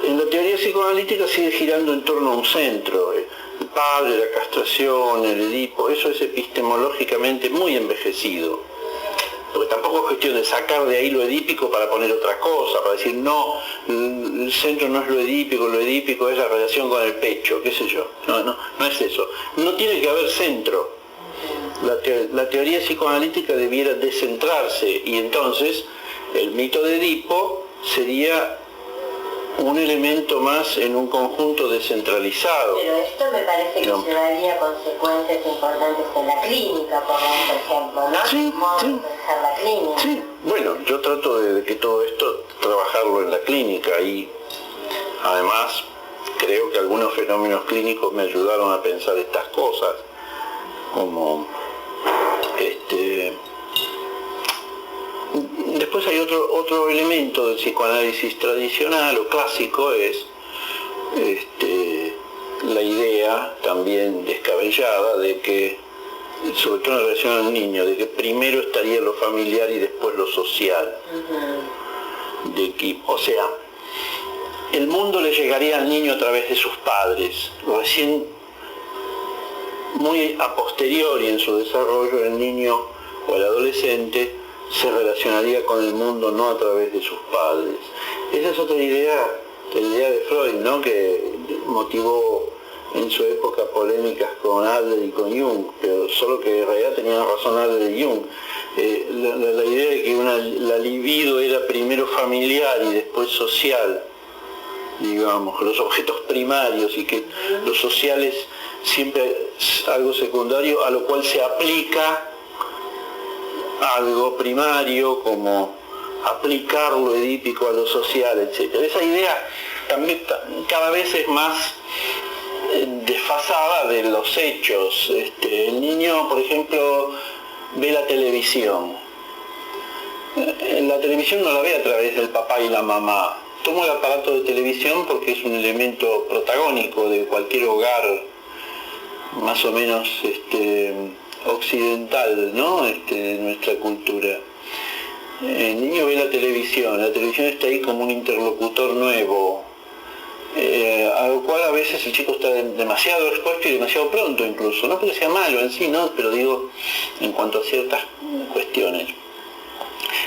En la teoría psicoanalítica sigue girando en torno a un centro. El padre, la castración, el Edipo, eso es epistemológicamente muy envejecido. Porque tampoco es cuestión de sacar de ahí lo edípico para poner otra cosa, para decir, no, el centro no es lo edípico es la relación con el pecho, qué sé yo. No es eso. No tiene que haber centro. La teoría psicoanalítica debiera descentrarse, y entonces el mito de Edipo sería un elemento más en un conjunto descentralizado. Pero esto me parece que llevaría consecuencias importantes en la clínica, por ejemplo, ¿no? Sí, sí. La clínica. Sí, bueno, yo trato de que todo esto trabajarlo en la clínica y además creo que algunos fenómenos clínicos me ayudaron a pensar estas cosas, como después hay otro elemento del psicoanálisis tradicional o clásico, es la idea también descabellada de que, sobre todo en relación al niño, de que primero estaría lo familiar y después lo social. De que, o sea, el mundo le llegaría al niño a través de sus padres. Recién, muy a posteriori en su desarrollo, el niño o el adolescente se relacionaría con el mundo no a través de sus padres. Esa es otra idea, la idea de Freud, ¿no?, que motivó en su época polémicas con Adler y con Jung, pero solo que en realidad tenían razón Adler y Jung. La idea de que la libido era primero familiar y después social, digamos, los objetos primarios, y que lo social es siempre algo secundario a lo cual se aplica algo primario, como aplicar lo edípico a lo social, etc. Esa idea también cada vez es más desfasada de los hechos. El niño, por ejemplo, ve la televisión. La televisión no la ve a través del papá y la mamá. Toma el aparato de televisión porque es un elemento protagónico de cualquier hogar más o menos occidental, ¿no?, de nuestra cultura. El niño ve la televisión está ahí como un interlocutor nuevo, a lo cual a veces el chico está demasiado expuesto y demasiado pronto incluso, no porque sea malo en sí, ¿no?, pero digo, en cuanto a ciertas cuestiones.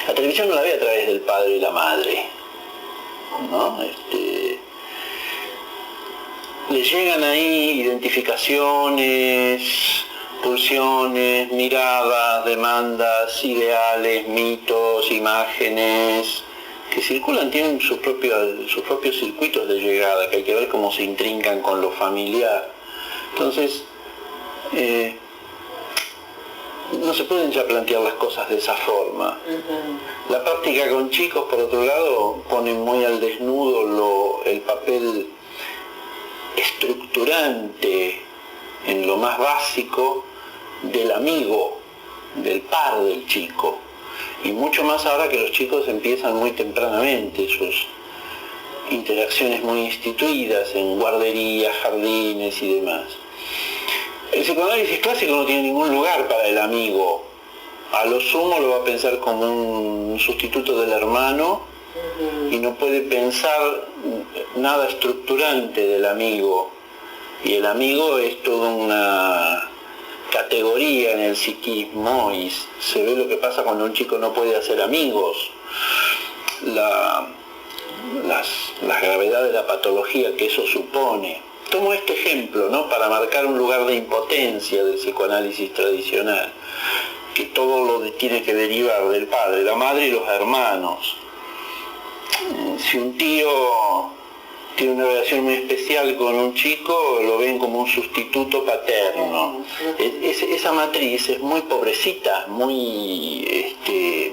La televisión no la ve a través del padre y la madre, ¿no? Le llegan ahí identificaciones, pulsiones, miradas, demandas, ideales, mitos, imágenes, que circulan, tienen sus propios circuitos de llegada, que hay que ver cómo se intrincan con lo familiar. Entonces, no se pueden ya plantear las cosas de esa forma. La práctica con chicos, por otro lado, pone muy al desnudo el papel estructurante en lo más básico del amigo, del par del chico, y mucho más ahora que los chicos empiezan muy tempranamente sus interacciones muy instituidas en guarderías, jardines y demás. El psicoanálisis clásico no tiene ningún lugar para el amigo. A lo sumo lo va a pensar como un sustituto del hermano y no puede pensar nada estructurante del amigo. Y el amigo es toda una categoría en el psiquismo y se ve lo que pasa cuando un chico no puede hacer amigos. La gravedad de la patología que eso supone. Tomo este ejemplo, ¿no?, para marcar un lugar de impotencia del psicoanálisis tradicional, que todo lo tiene que derivar del padre, la madre y los hermanos. Si un tío tiene una relación muy especial con un chico, lo ven como un sustituto paterno. Esa matriz es muy pobrecita, muy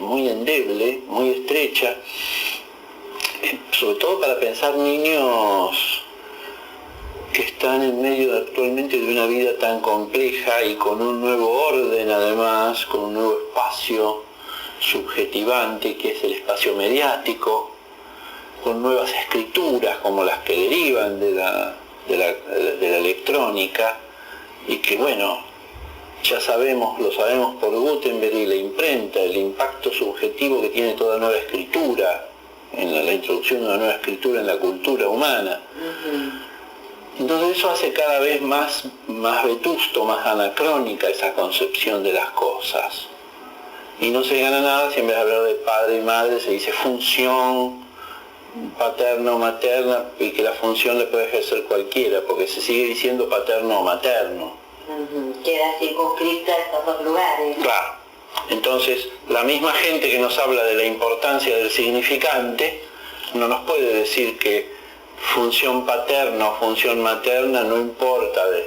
endeble, muy estrecha, sobre todo para pensar niños que están en medio actualmente de una vida tan compleja y con un nuevo orden, además, con un nuevo espacio subjetivante que es el espacio mediático, con nuevas escrituras como las que derivan de la electrónica, y que, bueno, ya lo sabemos por Gutenberg y la imprenta, el impacto subjetivo que tiene toda nueva escritura, en la introducción de una nueva escritura en la cultura humana. Entonces eso hace cada vez más vetusto, más anacrónica esa concepción de las cosas. Y no se gana nada si en vez de hablar de padre y madre se dice función paterno o materna, y que la función le puede ejercer cualquiera, porque se sigue diciendo paterno o materno. Queda circunscrita a estos dos lugares. Claro, Entonces, la misma gente que nos habla de la importancia del significante, no nos puede decir que función paterna o función materna no importa de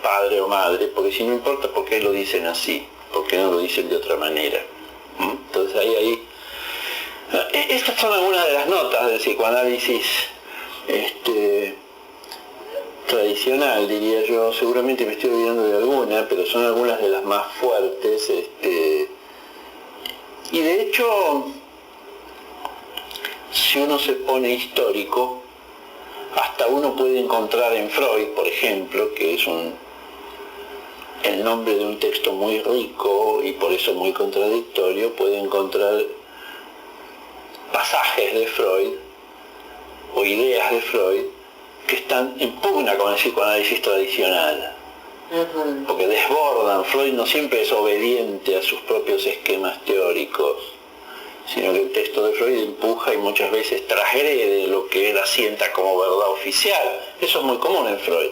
padre o madre, porque si no importa, ¿por qué lo dicen así? ¿Por qué no lo dicen de otra manera? Entonces estas son algunas de las notas del psicoanálisis tradicional, diría yo. Seguramente me estoy olvidando de alguna, pero son algunas de las más fuertes. Y de hecho, si uno se pone histórico, hasta uno puede encontrar en Freud, por ejemplo, que es el nombre de un texto muy rico y por eso muy contradictorio, puede encontrar pasajes de Freud o ideas de Freud que están en pugna con el psicoanálisis tradicional, porque desbordan. Freud no siempre es obediente a sus propios esquemas teóricos, sino que el texto de Freud empuja y muchas veces transgrede lo que él asienta como verdad oficial. Eso es muy común en Freud.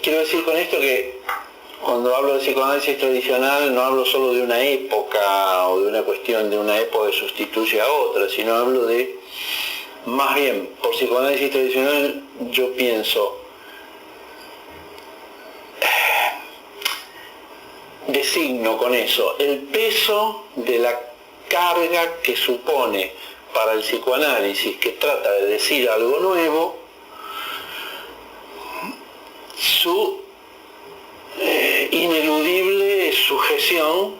Quiero decir con esto que cuando hablo de psicoanálisis tradicional no hablo solo de una época o de una cuestión de una época que sustituye a otra, sino hablo de, más bien, por psicoanálisis tradicional yo pienso, designo con eso el peso de la carga que supone para el psicoanálisis, que trata de decir algo nuevo, su ineludible sujeción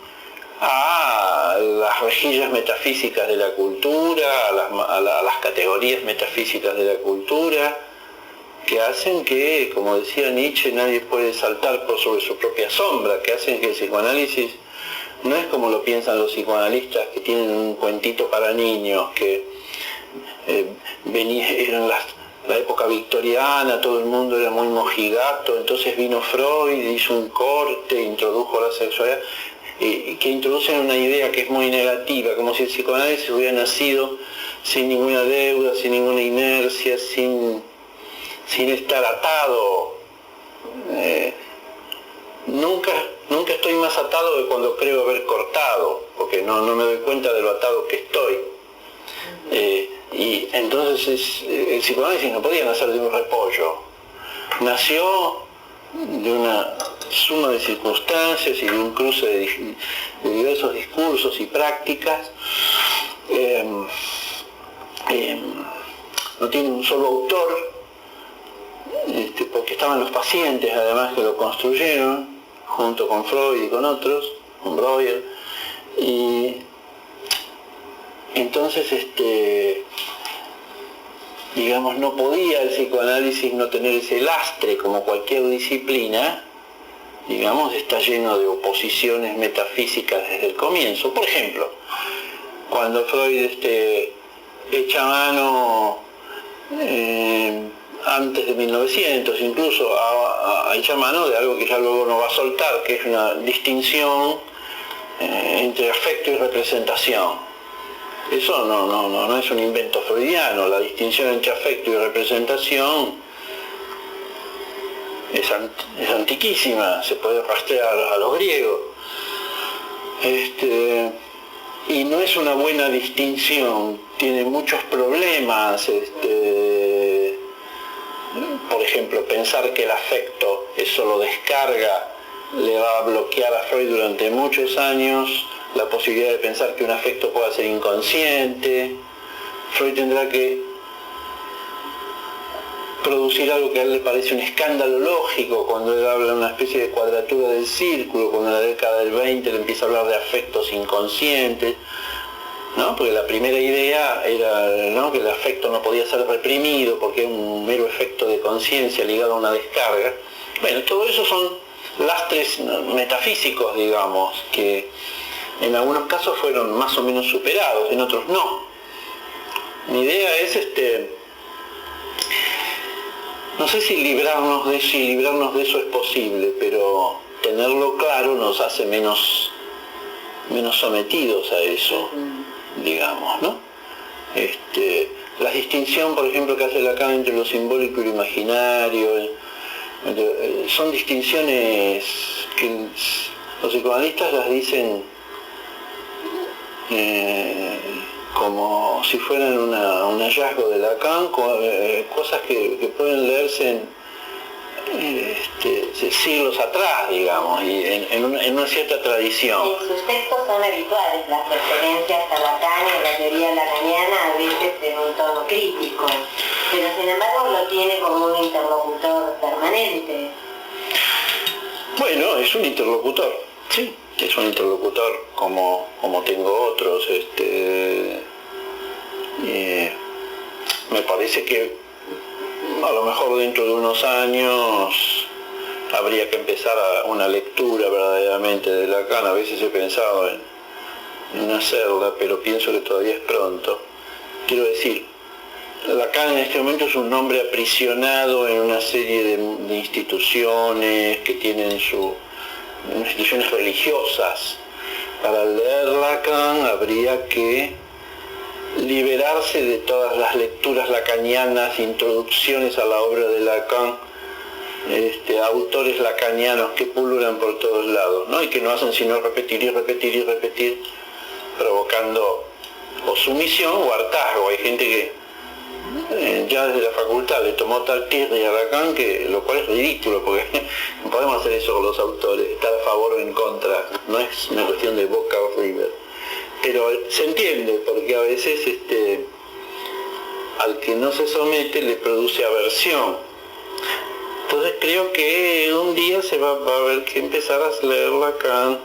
a las rejillas metafísicas de la cultura, a las categorías metafísicas de la cultura, que hacen que, como decía Nietzsche, nadie puede saltar por sobre su propia sombra, que hacen que el psicoanálisis no es como lo piensan los psicoanalistas, que tienen un cuentito para niños, que eran la época victoriana, todo el mundo era muy mojigato, entonces vino Freud, hizo un corte, introdujo la sexualidad, que introducen una idea que es muy negativa, como si el psicoanálisis hubiera nacido sin ninguna deuda, sin ninguna inercia, sin estar atado. Nunca estoy más atado que cuando creo haber cortado, porque no me doy cuenta de lo atado que estoy. Y entonces el psicoanálisis no podía nacer de un repollo. Nació de una suma de circunstancias y de un cruce de diversos discursos y prácticas. No tiene un solo autor, porque estaban los pacientes además que lo construyeron, junto con Freud y con otros, con Breuer, y entonces digamos, no podía el psicoanálisis no tener ese lastre como cualquier disciplina. Digamos, está lleno de oposiciones metafísicas desde el comienzo. Por ejemplo, cuando Freud echa mano antes de 1900 incluso echa mano de algo que ya luego no va a soltar, que es una distinción entre afecto y representación. Eso no es un invento freudiano. La distinción entre afecto y representación es antiquísima, se puede rastrear a los griegos. Y no es una buena distinción, tiene muchos problemas. Por ejemplo, pensar que el afecto es solo descarga le va a bloquear a Freud durante muchos años la posibilidad de pensar que un afecto pueda ser inconsciente. Freud tendrá que producir algo que a él le parece un escándalo lógico cuando él habla de una especie de cuadratura del círculo, cuando en la década del 20 le empieza a hablar de afectos inconscientes, ¿no? Porque la primera idea era, ¿no?, que el afecto no podía ser reprimido porque es un mero efecto de conciencia ligado a una descarga. Bueno, todo eso son lastres metafísicos, digamos, que en algunos casos fueron más o menos superados, en otros no. Mi idea es, no sé si librarnos de eso es posible, pero tenerlo claro nos hace menos sometidos a eso, digamos, ¿no? La distinción, por ejemplo, que hace Lacan entre lo simbólico y lo imaginario, son distinciones que Los psicoanalistas las dicen como si fueran un hallazgo de Lacan, cosas que pueden leerse siglos atrás, digamos, y en una cierta tradición. En sus textos son habituales las referencias a Lacan y a la teoría lacaniana, a veces en un tono crítico, pero sin embargo lo tiene como un interlocutor permanente. Bueno, es un interlocutor, sí, es un interlocutor como tengo otros. Me parece que a lo mejor dentro de unos años habría que empezar una lectura verdaderamente de Lacan. A veces he pensado en hacerla, pero pienso que todavía es pronto. Quiero decir, Lacan en este momento es un hombre aprisionado en una serie de instituciones que tienen instituciones religiosas. Para leer Lacan habría que liberarse de todas las lecturas lacanianas, introducciones a la obra de Lacan, autores lacanianos que pululan por todos lados, ¿no? Y que no hacen sino repetir y repetir y repetir, provocando o sumisión o hartazgo. Hay gente que ya desde la facultad le tomó tal tirria a Lacan, lo cual es ridículo, porque no podemos hacer eso con los autores, estar a favor o en contra, no es una cuestión de Boca o River. Pero se entiende, porque a veces al que no se somete le produce aversión. Entonces creo que un día va a haber que empezar a leer Lacan,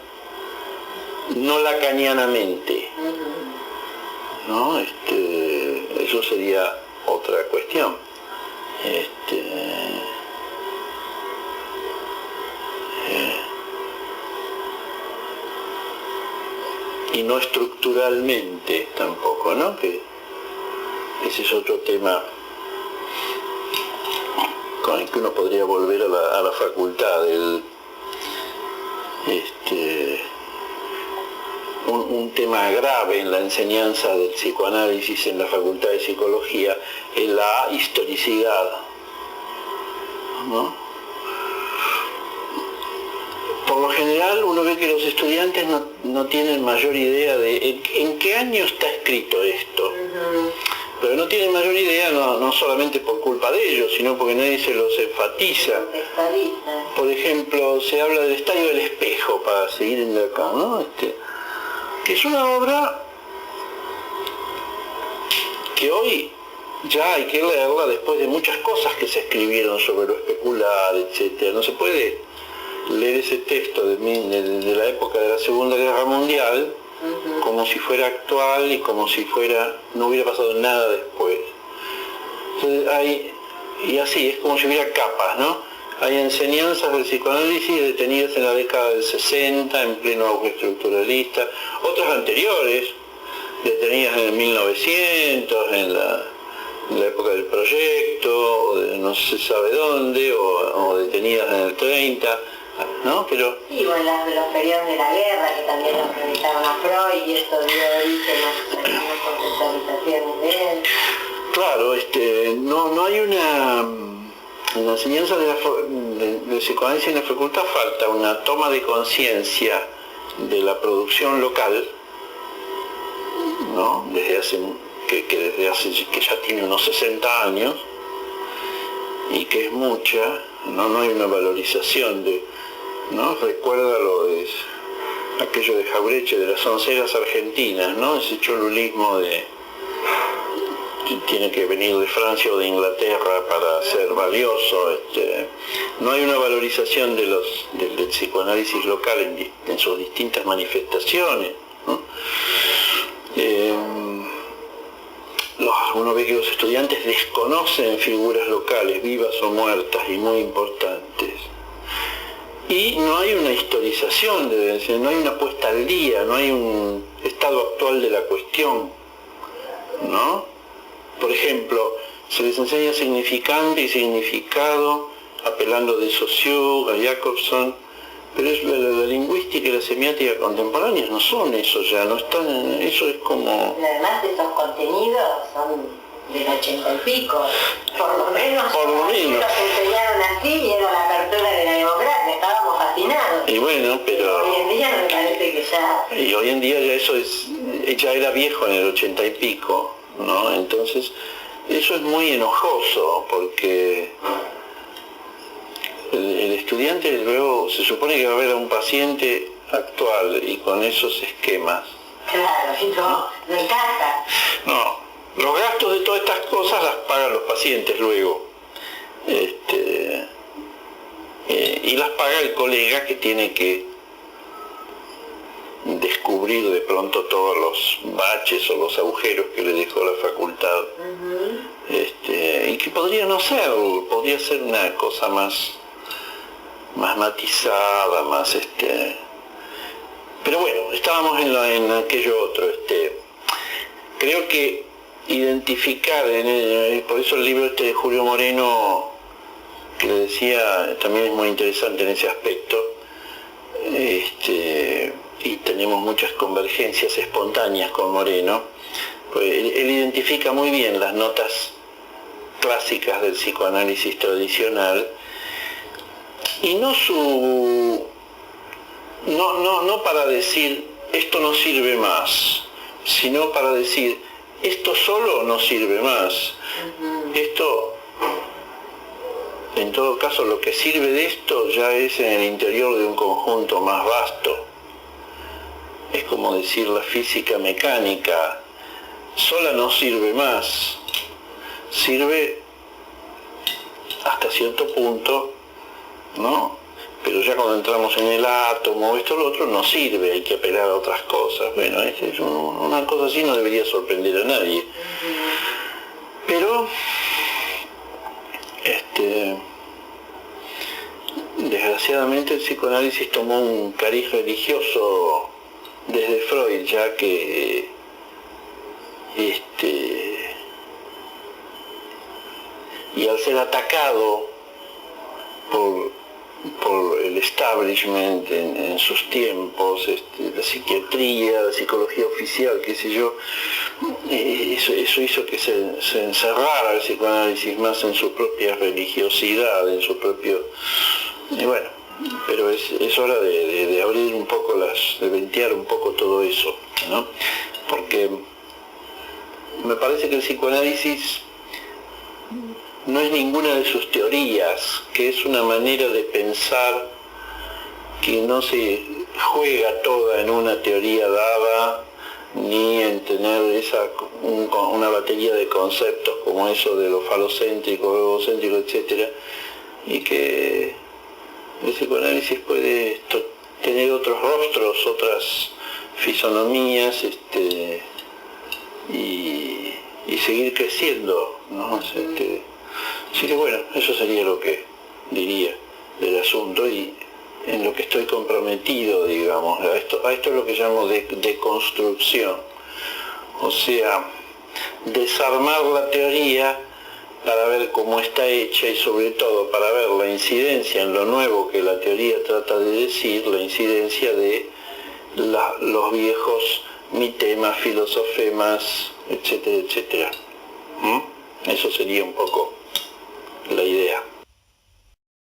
no lacanianamente, ¿no? Eso sería otra cuestión. Y no estructuralmente tampoco, ¿no? Que ese es otro tema con el que uno podría volver a la facultad. Un tema grave en la enseñanza del psicoanálisis en la Facultad de Psicología es la historicidad, ¿no? Por lo general uno ve que los estudiantes no tienen mayor idea de en qué año está escrito esto, pero no tienen mayor idea no solamente por culpa de ellos, sino porque nadie se los enfatiza. Por ejemplo, se habla del Estadio del Espejo, para seguir en Lacan, ¿no? Que es una obra que hoy ya hay que leerla después de muchas cosas que se escribieron sobre lo especular, etc. No se puede leer ese texto de la época de la Segunda Guerra Mundial como si fuera actual y como si no hubiera pasado nada después. Entonces y así, es como si hubiera capas, ¿no? Hay enseñanzas del psicoanálisis detenidas en la década del 60, en pleno auge estructuralista, otras anteriores, detenidas en el 1900, en la época del proyecto, o de no se sabe dónde, o detenidas en el 30, ¿no? Pero sí, o en los periodos de la guerra, que también lo realizaron a Freud, y esto dio origen a algunas conceptualizaciones de él. Claro, no hay en la enseñanza de psicoanálisis en la facultad falta una toma de conciencia de la producción local, ¿no? Que ya tiene unos 60 años y que es mucha, no hay una valorización ¿no? Recuerda aquello de Jauretche, de las onceras argentinas, ¿no? Ese cholulismo tiene que venir de Francia o de Inglaterra para ser valioso. No hay una valorización del psicoanálisis local en sus distintas manifestaciones, ¿no? Uno ve que los estudiantes desconocen figuras locales, vivas o muertas, y muy importantes. Y no hay una historización, no hay una puesta al día, no hay un estado actual de la cuestión, ¿no? Por ejemplo, se les enseña significante y significado, apelando de Saussure, a Jacobson, pero la lingüística y la semiótica contemporáneas no son eso ya, no están, eso es como... Y además esos contenidos son del 80 y pico, por lo menos. Por lo menos. Nos enseñaron así y era la apertura de la democracia, estábamos fascinado. Y bueno, pero... Hoy en día no me parece que ya... Y hoy en día ya eso es, ya era viejo en el 80 y pico, ¿no? Entonces, eso es muy enojoso, porque el estudiante luego se supone que va a ver a un paciente actual y con esos esquemas. Claro, y no encaja. No, los gastos de todas estas cosas las pagan los pacientes luego. Y las paga el colega que tiene que descubrir de pronto todos los baches o los agujeros que le dejó la facultad. Y que podría no ser, podría ser una cosa más matizada, más pero bueno, estábamos en aquello otro. Creo que identificar, por eso el libro de Julio Moreno, que le decía, también es muy interesante en ese aspecto, y tenemos muchas convergencias espontáneas con Moreno, pues él identifica muy bien las notas clásicas del psicoanálisis tradicional, y no para decir esto no sirve más, sino para decir esto solo no sirve más. Esto, en todo caso, lo que sirve de esto ya es en el interior de un conjunto más vasto. Es como decir la física mecánica, sola no sirve más, sirve hasta cierto punto, ¿no? Pero ya cuando entramos en el átomo, esto lo otro no sirve, hay que apelar a otras cosas. Bueno, una cosa así no debería sorprender a nadie. Pero, desgraciadamente el psicoanálisis tomó un cariz religioso desde Freud, ya que y al ser atacado por el establishment en sus tiempos, la psiquiatría, la psicología oficial, qué sé yo, eso hizo que se encerrara el psicoanálisis más en su propia religiosidad, en su propio... Y bueno, pero es hora de abrir un poco de ventear un poco todo eso, ¿no? Porque me parece que el psicoanálisis no es ninguna de sus teorías, que es una manera de pensar que no se juega toda en una teoría dada, ni en tener una batería de conceptos como eso de lo falocéntrico, egocéntrico, etc. Y que el psicoanálisis puede tener otros rostros, otras fisonomías, y seguir creciendo, ¿no? Así que bueno, eso sería lo que diría del asunto, y en lo que estoy comprometido, digamos, a esto es lo que llamo deconstrucción, o sea, desarmar la teoría para ver cómo está hecha y sobre todo para ver la incidencia en lo nuevo que la teoría trata de decir, la incidencia de los viejos mitemas, filosofemas, etcétera, etcétera. Eso sería un poco la idea.